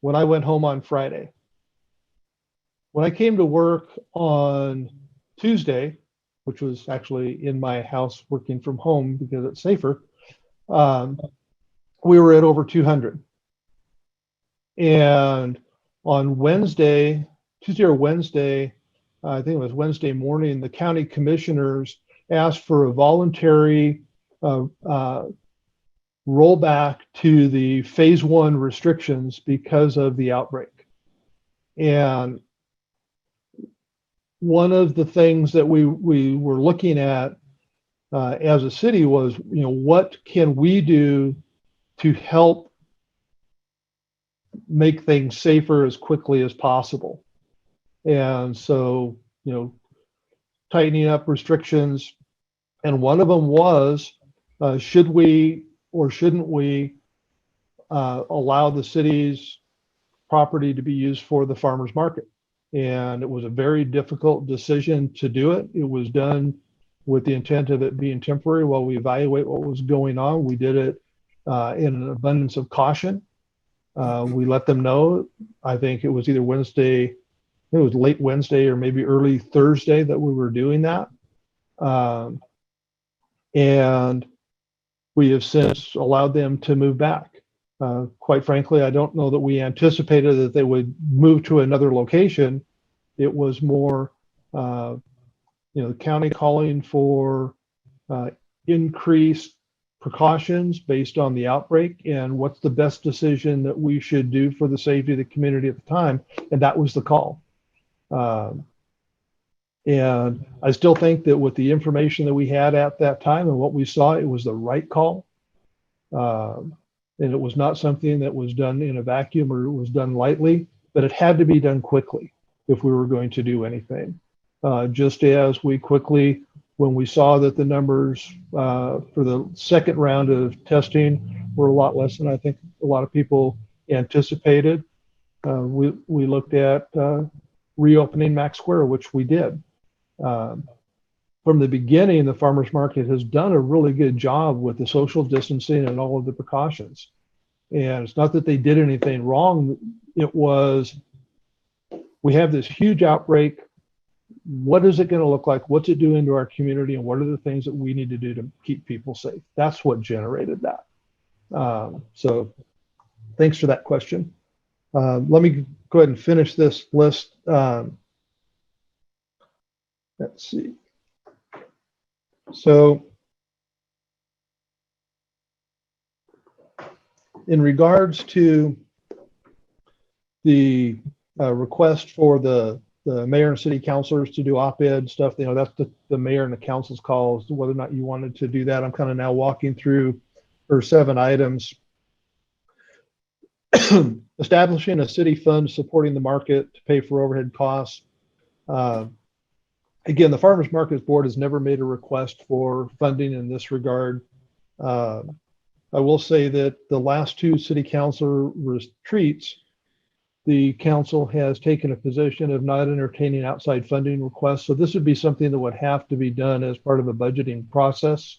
when I went home on Friday. When I came to work on Tuesday, which was actually in my house working from home because it's safer, we were at over 200. And on Wednesday, Tuesday or Wednesday, I think it was Wednesday morning, the county commissioners asked for a voluntary rollback to the phase 1 restrictions because of the outbreak. And one of the things that we were looking at as a city was, what can we do to help make things safer as quickly as possible? And so, tightening up restrictions. And one of them was, should we or shouldn't we allow the city's property to be used for the farmers market? And it was a very difficult decision to do it. It was done with the intent of it being temporary while we evaluate what was going on. We did it in an abundance of caution. We let them know, I think it was either Wednesday, it was late Wednesday or maybe early Thursday that we were doing that. And we have since allowed them to move back. Quite frankly, I don't know that we anticipated that they would move to another location. It was more, the county calling for increased precautions based on the outbreak and what's the best decision that we should do for the safety of the community at the time. And that was the call. And I still think that with the information that we had at that time and what we saw, it was the right call. And it was not something that was done in a vacuum or it was done lightly, but it had to be done quickly if we were going to do anything. Just as we quickly, when we saw that the numbers for the second round of testing were a lot less than I think a lot of people anticipated, we looked at reopening Max Square, which we did. From the beginning, the farmers market has done a really good job with the social distancing and all of the precautions. And it's not that they did anything wrong. It was, we have this huge outbreak. What is it going to look like? What's it doing to our community? And what are the things that we need to do to keep people safe? That's what generated that. So thanks for that question. Let me go ahead and finish this list. Let's see. So In regards to the request for the mayor and city councilors to do op-ed stuff, that's the mayor and the council's call as to whether or not you wanted to do that. I'm kind of now walking through her 7 items. Establishing a city fund supporting the market to pay for overhead costs. Again, the Farmers Markets Board has never made a request for funding in this regard. I will say that the last 2 city council retreats, the council has taken a position of not entertaining outside funding requests. So this would be something that would have to be done as part of a budgeting process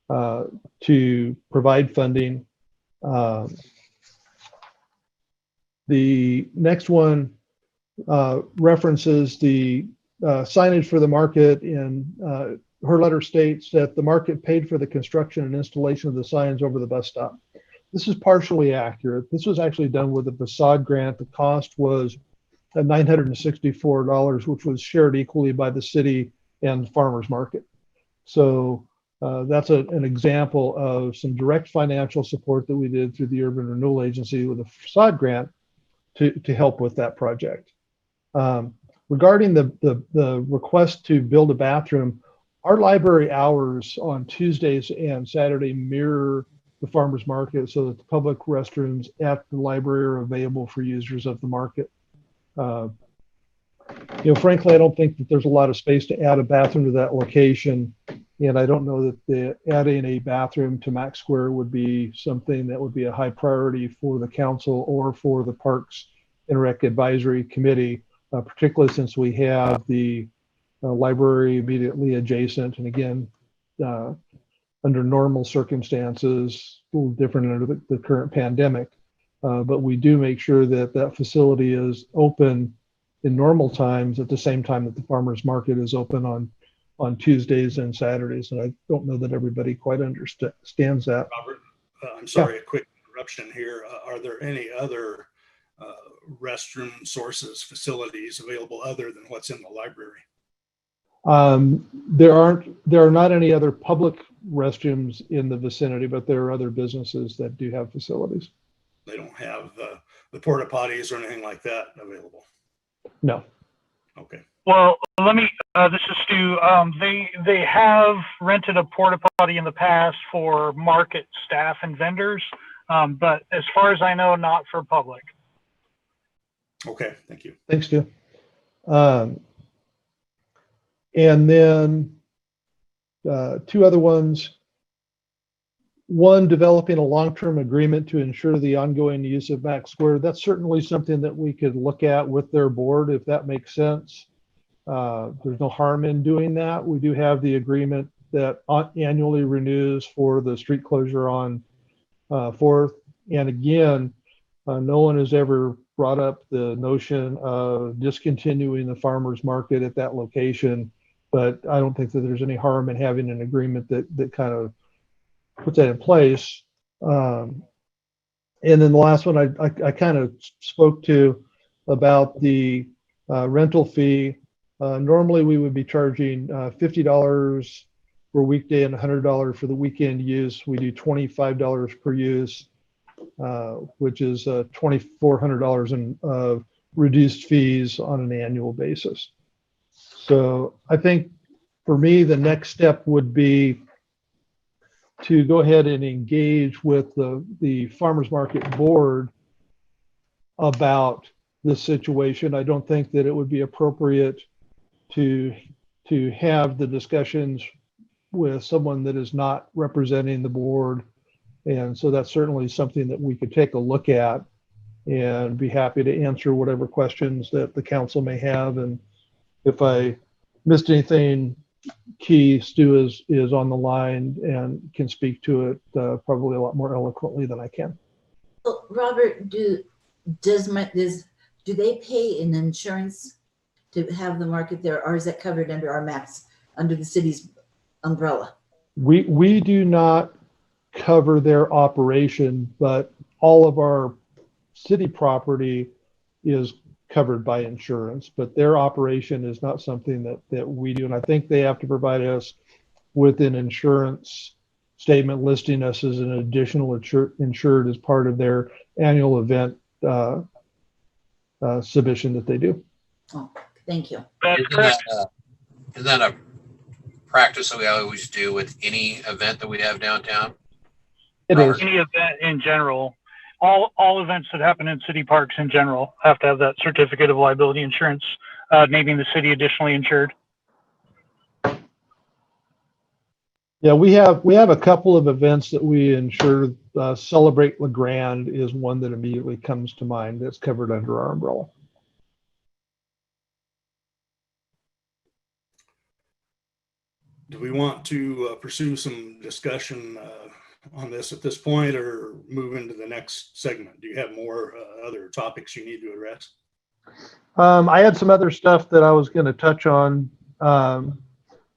to provide funding. The next one references the signage for the market, and her letter states that the market paid for the construction and installation of the signs over the bus stop. This is partially accurate. This was actually done with a facade grant. The cost was $964, which was shared equally by the city and the farmers market. So that's an example of some direct financial support that we did through the Urban Renewal Agency with a facade grant to help with that project. Regarding the request to build a bathroom, our library hours on Tuesdays and Saturday mirror the farmers market so that the public restrooms at the library are available for users of the market. Frankly, I don't think that there's a lot of space to add a bathroom to that location. And I don't know that adding a bathroom to Max Square would be something that would be a high priority for the council or for the Parks and Rec Advisory Committee, particularly since we have the library immediately adjacent. And again, under normal circumstances, a little different under the current pandemic, but we do make sure that that facility is open in normal times at the same time that the farmers market is open on Tuesdays and Saturdays. And I don't know that everybody quite understands that. Robert, I'm sorry, a quick interruption here. Are there any other restroom sources, facilities available other than what's in the library? There are not any other public restrooms in the vicinity, but there are other businesses that do have facilities. They don't have the porta potties or anything like that available? No. Okay. Well, this is Stu. They have rented a porta potty in the past for market staff and vendors, but as far as I know, not for public. Okay, thank you. Thanks, Stu. And then 2 other ones. One, developing a long-term agreement to ensure the ongoing use of Max Square. That's certainly something that we could look at with their board if that makes sense. There's no harm in doing that. We do have the agreement that annually renews for the street closure on 4th. And again, no one has ever brought up the notion of discontinuing the farmers market at that location, but I don't think that there's any harm in having an agreement that kind of puts that in place. And then the last one I kind of spoke to about the rental fee. Normally we would be charging $50 for weekday and $100 for the weekend use. We do $25 per use, which is $2,400 in reduced fees on an annual basis. So I think for me, the next step would be to go ahead and engage with the farmers market board about this situation. I don't think that it would be appropriate to have the discussions with someone that is not representing the board. And so that's certainly something that we could take a look at and be happy to answer whatever questions that the council may have. And if I missed anything key, Stu is on the line and can speak to it probably a lot more eloquently than I can. Well, Robert, do they pay an insurance to have the market there, or is that covered under our max, under the city's umbrella? We do not cover their operation, but all of our city property is covered by insurance, but their operation is not something that we do. And I think they have to provide us with an insurance statement listing us as an additional insured as part of their annual event submission that they do. Oh, thank you. That's correct. Isn't that a practice that we always do with any event that we have downtown? It Robert? is. Any event in general, all events that happen in city parks in general have to have that certificate of liability insurance, naming the city additionally insured. Yeah, we have a couple of events that we insure. Celebrate Grande is one that immediately comes to mind that's covered under our umbrella. Do we want to pursue some discussion on this at this point, or move into the next segment? Do you have more other topics you need to address? I had some other stuff that I was going to touch on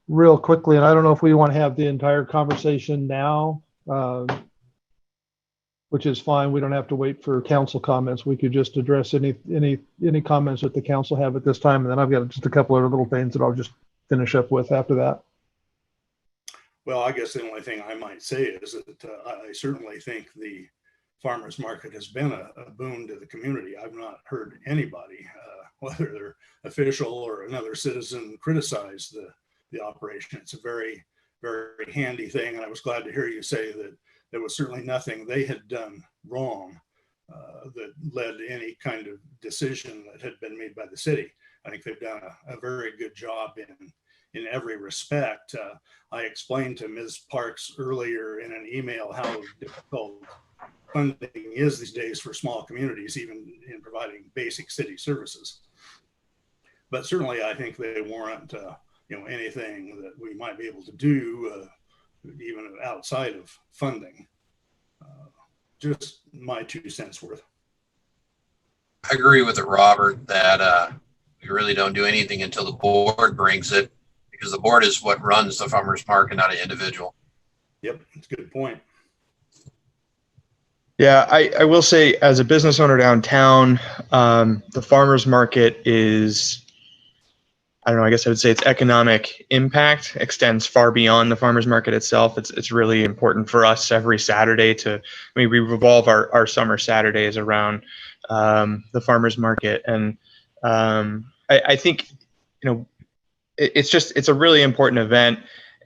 real quickly, and I don't know if we want to have the entire conversation now, which is fine. We don't have to wait for council comments. We could just address any comments that the council have at this time, and then I've got just a couple of little things that I'll just finish up with after that. Well, I guess the only thing I might say is that I certainly think the farmers market has been a boon to the community. I've not heard anybody, whether they're official or another citizen, criticize the operation. It's a very, very handy thing. And I was glad to hear you say that there was certainly nothing they had done wrong that led to any kind of decision that had been made by the city. I think they've done a very good job in every respect. I explained to Ms. Parks earlier in an email how difficult funding is these days for small communities, even in providing basic city services. But certainly I think they warrant anything that we might be able to do, even outside of funding. Just my 2 cents worth. I agree with it, Robert, that we really don't do anything until the board brings it, because the board is what runs the farmers market, not an individual. Yep, that's a good point. Yeah, I will say, as a business owner downtown, the farmers market is, I don't know, I guess I would say its economic impact extends far beyond the farmers market itself. It's really important for us every Saturday we revolve our summer Saturdays around the farmers market. And I think, it's a really important event.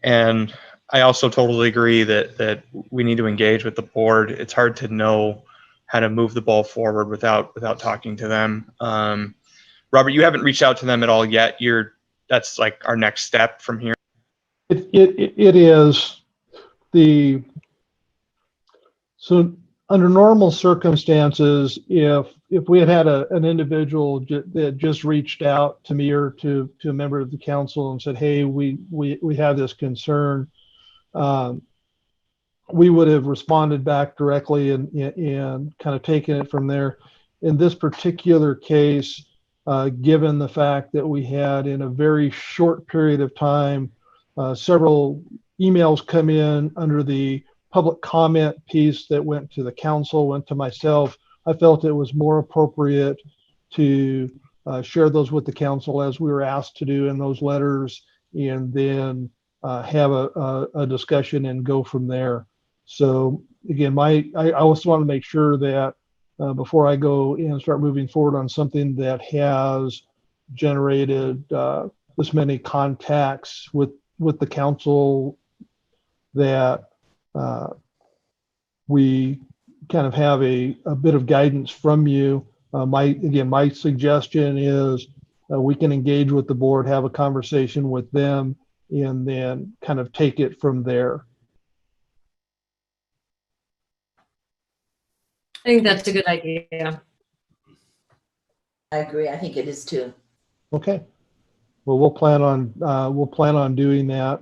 And I also totally agree that we need to engage with the board. It's hard to know how to move the ball forward without talking to them. Robert, you haven't reached out to them at all yet. That's like our next step from here. It is so under normal circumstances, if we had an individual that just reached out to me or to a member of the council and said, hey, we have this concern, we would have responded back directly and kind of taken it from there. In this particular case, given the fact that we had in a very short period of time, several emails come in under the public comment piece that went to the council, went to myself, I felt it was more appropriate to share those with the council as we were asked to do in those letters, and then have a discussion and go from there. So again, I also want to make sure that before I go and start moving forward on something that has generated this many contacts with the council, that we kind of have a bit of guidance from you. My suggestion is we can engage with the board, have a conversation with them, and then kind of take it from there. I think that's a good idea. I agree. I think it is too. Okay. Well, we'll plan on doing that.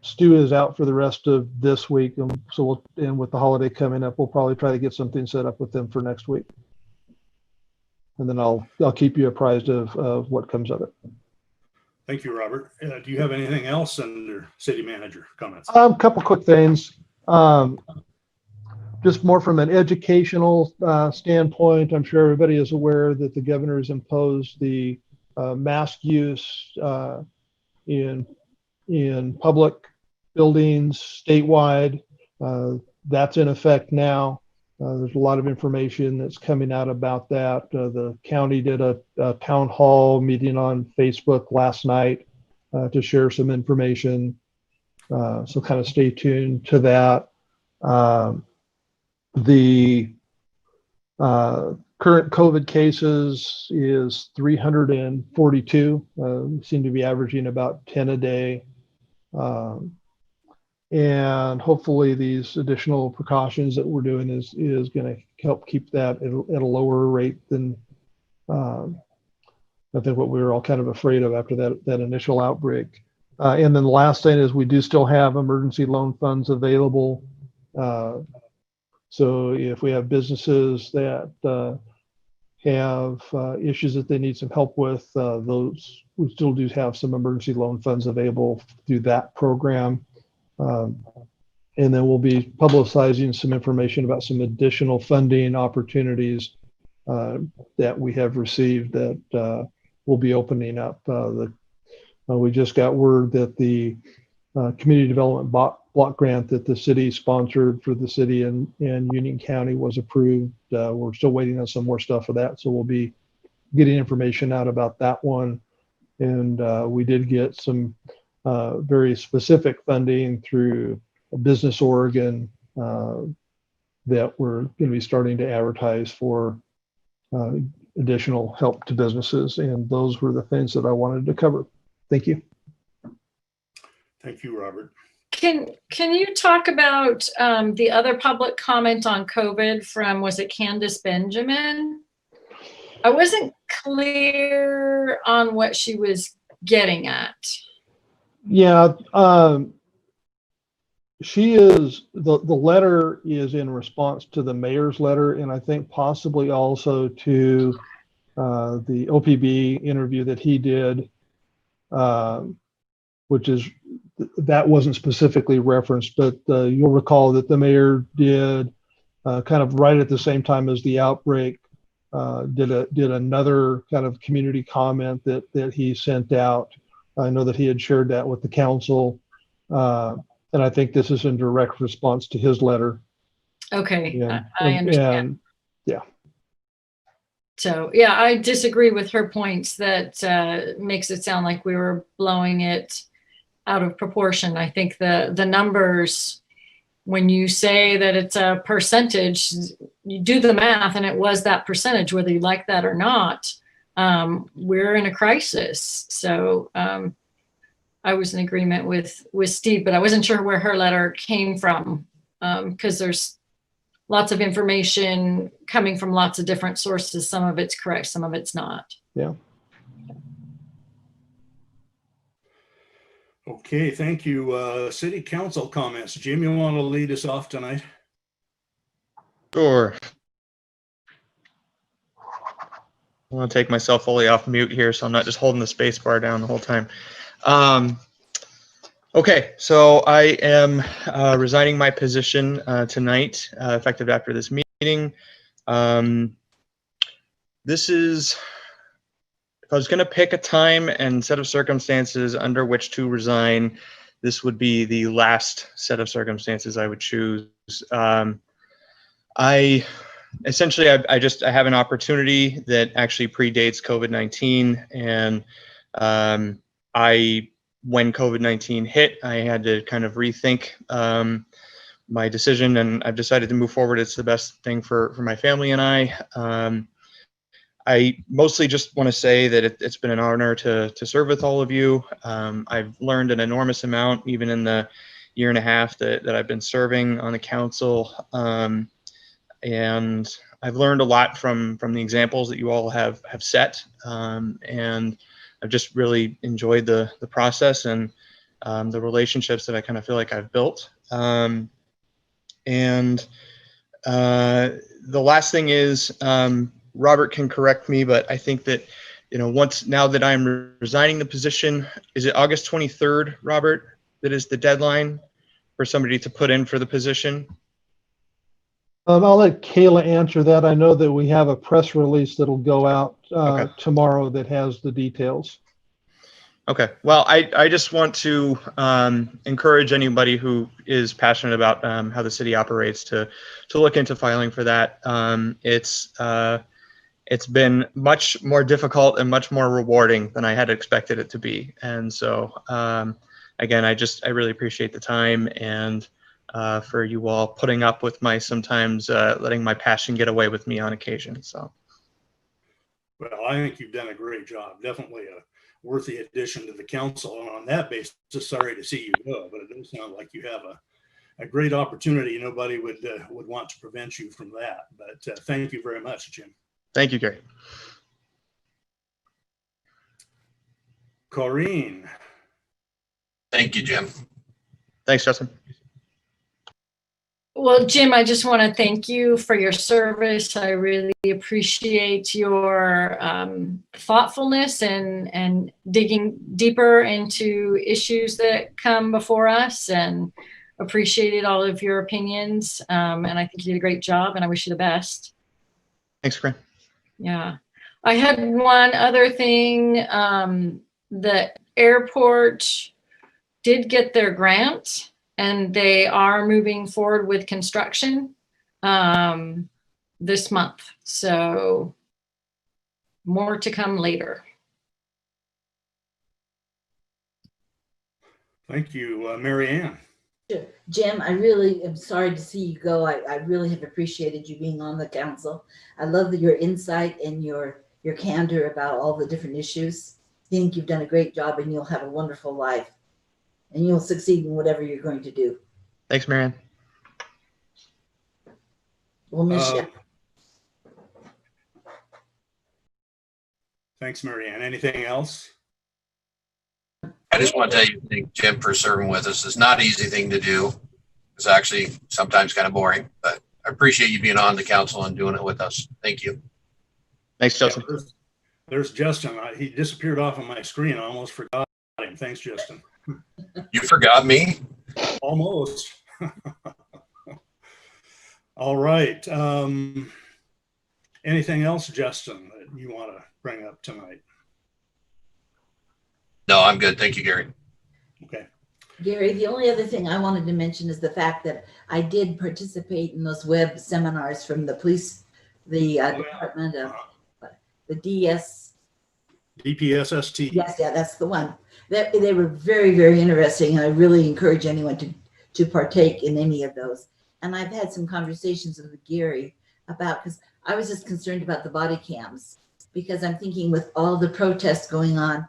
Stu is out for the rest of this week, so and with the holiday coming up, we'll probably try to get something set up with them for next week. And then I'll keep you apprised of what comes of it. Thank you, Robert. Do you have anything else under city manager comments? A couple quick things. Just more from an educational standpoint, I'm sure everybody is aware that the governor has imposed the mask use in public buildings statewide. That's in effect now. There's a lot of information that's coming out about that. The county did a town hall meeting on Facebook last night to share some information. So kind of stay tuned to that. The current COVID cases is 342. We seem to be averaging about 10 a day. And hopefully these additional precautions that we're doing is going to help keep that at a lower rate than I think what we were all kind of afraid of after that initial outbreak. And then the last thing is we do still have emergency loan funds available. So if we have businesses that have issues that they need some help with, those we still do have some emergency loan funds available through that program. And then we'll be publicizing some information about some additional funding opportunities that we have received that will be opening up. We just got word that the community development block grant that the city sponsored for the city and Union County was approved. We're still waiting on some more stuff for that. So we'll be getting information out about that one. And we did get some very specific funding through Business Oregon that we're going to be starting to advertise for additional help to businesses. And those were the things that I wanted to cover. Thank you. Thank you, Robert. Can you talk about the other public comment on COVID from, was it Candace Benjamin? I wasn't clear on what she was getting at. Yeah, she is, the letter is in response to the mayor's letter, and I think possibly also to the OPB interview that he did, which is, that wasn't specifically referenced, but you'll recall that the mayor did kind of right at the same time as the outbreak, did another kind of community comment that he sent out. I know that he had shared that with the council. And I think this is in direct response to his letter. Okay, Yeah. I understand. And, yeah. So, yeah, I disagree with her points that makes it sound like we were blowing it out of proportion. I think the numbers, when you say that it's a percentage, you do the math and it was that percentage, whether you like that or not. We're in a crisis. So I was in agreement with Steve, but I wasn't sure where her letter came from because there's lots of information coming from lots of different sources. Some of it's correct, some of it's not. Yeah. Okay, thank you. City council comments. Jim, you want to lead us off tonight? Sure. I want to take myself fully off mute here, so I'm not just holding the space bar down the whole time. Okay, so I am resigning my position tonight, effective after this meeting. This is, if I was going to pick a time and set of circumstances under which to resign, this would be the last set of circumstances I would choose. Essentially, I have an opportunity that actually predates COVID-19, and when COVID-19 hit, I had to kind of rethink my decision, and I've decided to move forward. It's the best thing for my family and I mostly just want to say that it's been an honor to serve with all of you. I've learned an enormous amount, even in the year and a half that I've been serving on the council. And I've learned a lot from the examples that you all have set, and I've just really enjoyed the process and the relationships that I kind of feel like I've built. And the last thing is, Robert can correct me, but I think that, now that I'm resigning the position, is it August 23rd, Robert, that is the deadline for somebody to put in for the position? I'll let Kayla answer that. I know that we have a press release that'll go out Okay. tomorrow that has the details. Okay. Well, I just want to encourage anybody who is passionate about how the city operates to look into filing for that. It's been much more difficult and much more rewarding than I had expected it to be. And so, again, I really appreciate the time and for you all putting up with my sometimes letting my passion get away with me on occasion. So. Well, I think you've done a great job. Definitely a worthy addition to the council. And on that basis, sorry to see you go, but it does sound like you have a great opportunity. Nobody would want to prevent you from that. But thank you very much, Jim. Thank you, Gary. Corrine. Thank you, Jim. Thanks, Justin. Well, Jim, I just want to thank you for your service. I really appreciate your thoughtfulness and digging deeper into issues that come before us, and appreciated all of your opinions. And I think you did a great job, and I wish you the best. Thanks, Grant. Yeah. I had one other thing. The airport did get their grant, and they are moving forward with construction this month. So more to come later. Thank you, Mary Ann. Sure. Jim, I really am sorry to see you go. I really have appreciated you being on the council. I love your insight and your candor about all the different issues. I think you've done a great job, and you'll have a wonderful life, and you'll succeed in whatever you're going to do. Thanks, Marianne. We'll miss you. Thanks, Mary Ann. Anything else? I just want to tell you, thank Jim for serving with us. It's not an easy thing to do. It's actually sometimes kind of boring, but I appreciate you being on the council and doing it with us. Thank you. Thanks, Justin. Yeah, there's Justin. He disappeared off of my screen. I almost forgot him. Thanks, Justin. You forgot me? Almost. All right. Anything else, Justin, that you want to bring up tonight? No, I'm good. Thank you, Gary. Okay. Gary, the only other thing I wanted to mention is the fact that I did participate in those web seminars from the police, the department of the DPSST. Yes, yeah, that's the one. They were very, very interesting, and I really encourage anyone to partake in any of those. And I've had some conversations with Gary about, because I was just concerned about the body cams, because I'm thinking with all the protests going on,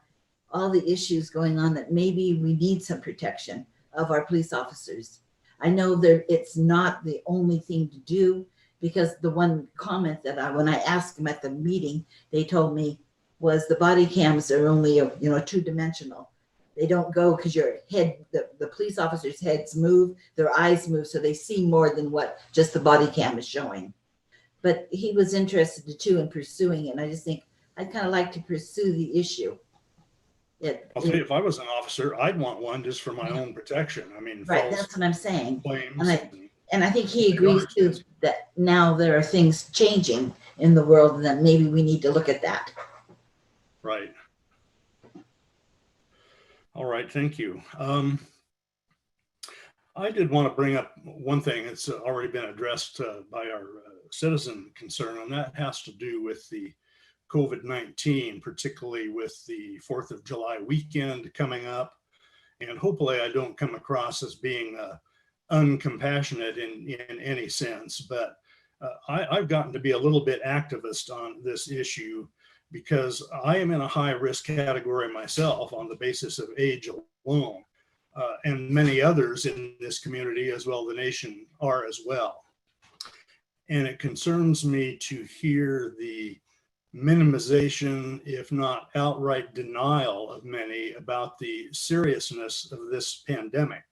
all the issues going on, that maybe we need some protection of our police officers. I know it's not the only thing to do, because the one comment that when I asked them at the meeting, they told me was the body cams are only two-dimensional. They don't go because your head, the police officers' heads move, their eyes move, so they see more than what just the body cam is showing. But he was interested too in pursuing it, and I just think I'd kind of like to pursue the issue. I'll tell you, if I was an officer, I'd want one just for my own protection. I mean, right, that's what I'm saying. Claims and I think he agrees too that now there are things changing in the world, and that maybe we need to look at that. Right. All right, thank you. I did want to bring up one thing that's already been addressed by our citizen concern, and that has to do with the COVID-19, particularly with the 4th of July weekend coming up. And hopefully I don't come across as being uncompassionate in any sense, but I've gotten to be a little bit activist on this issue, because I am in a high risk category myself on the basis of age alone, and many others in this community as well, the nation, are as well. And it concerns me to hear the minimization, if not outright denial, of many about the seriousness of this pandemic.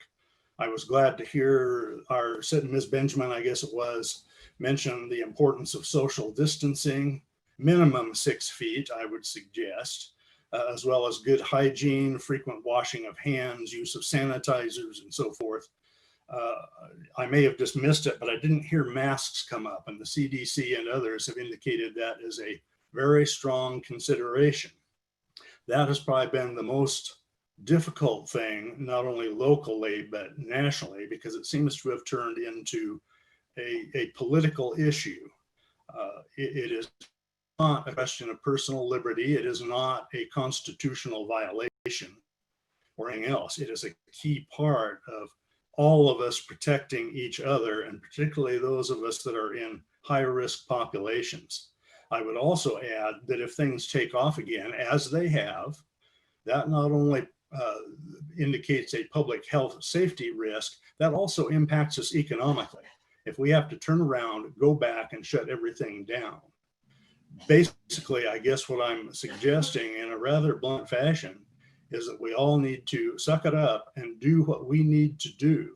I was glad to hear Ms. Benjamin, I guess it was, mention the importance of social distancing, minimum 6 feet, I would suggest, as well as good hygiene, frequent washing of hands, use of sanitizers, and so forth. I may have just missed it, but I didn't hear masks come up, and the CDC and others have indicated that is a very strong consideration. That has probably been the most difficult thing, not only locally, but nationally, because it seems to have turned into a political issue. It is not a question of personal liberty. It is not a constitutional violation or anything else. It is a key part of all of us protecting each other, and particularly those of us that are in high risk populations. I would also add that if things take off again, as they have, that not only indicates a public health safety risk, that also impacts us economically. If we have to turn around, go back and shut everything down. Basically, I guess what I'm suggesting in a rather blunt fashion is that we all need to suck it up and do what we need to do.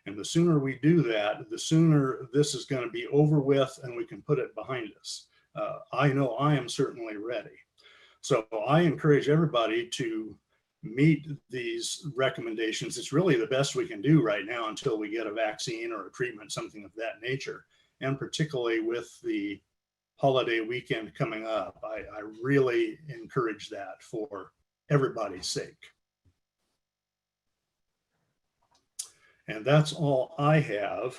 And the sooner we do that, the sooner this is going to be over with and we can put it behind us. I know I am certainly ready. So I encourage everybody to meet these recommendations. It's really the best we can do right now until we get a vaccine or a treatment, something of that nature. And particularly with the holiday weekend coming up, I really encourage that for everybody's sake. And that's all I have.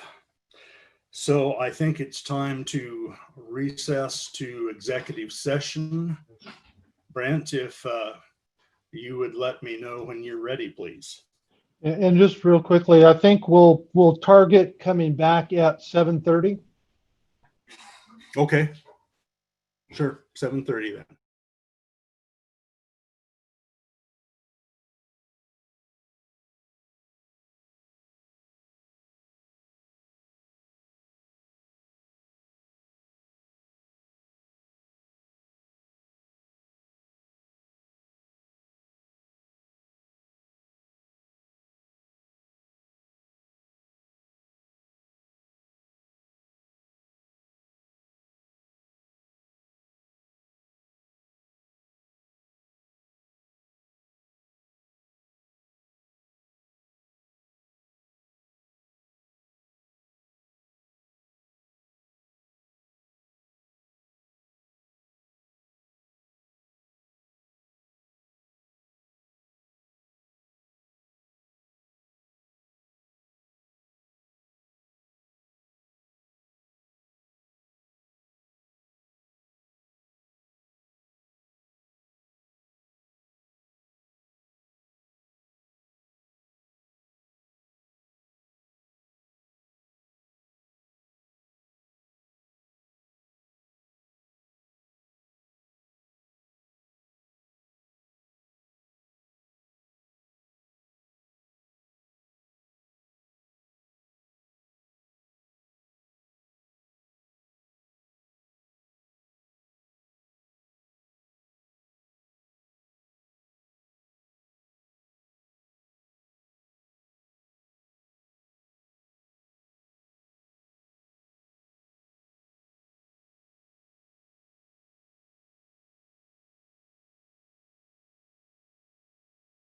So I think it's time to recess to executive session. Brent, if you would let me know when you're ready, please. And just real quickly, I think we'll target coming back at 7:30. Okay. Sure, 7:30 then.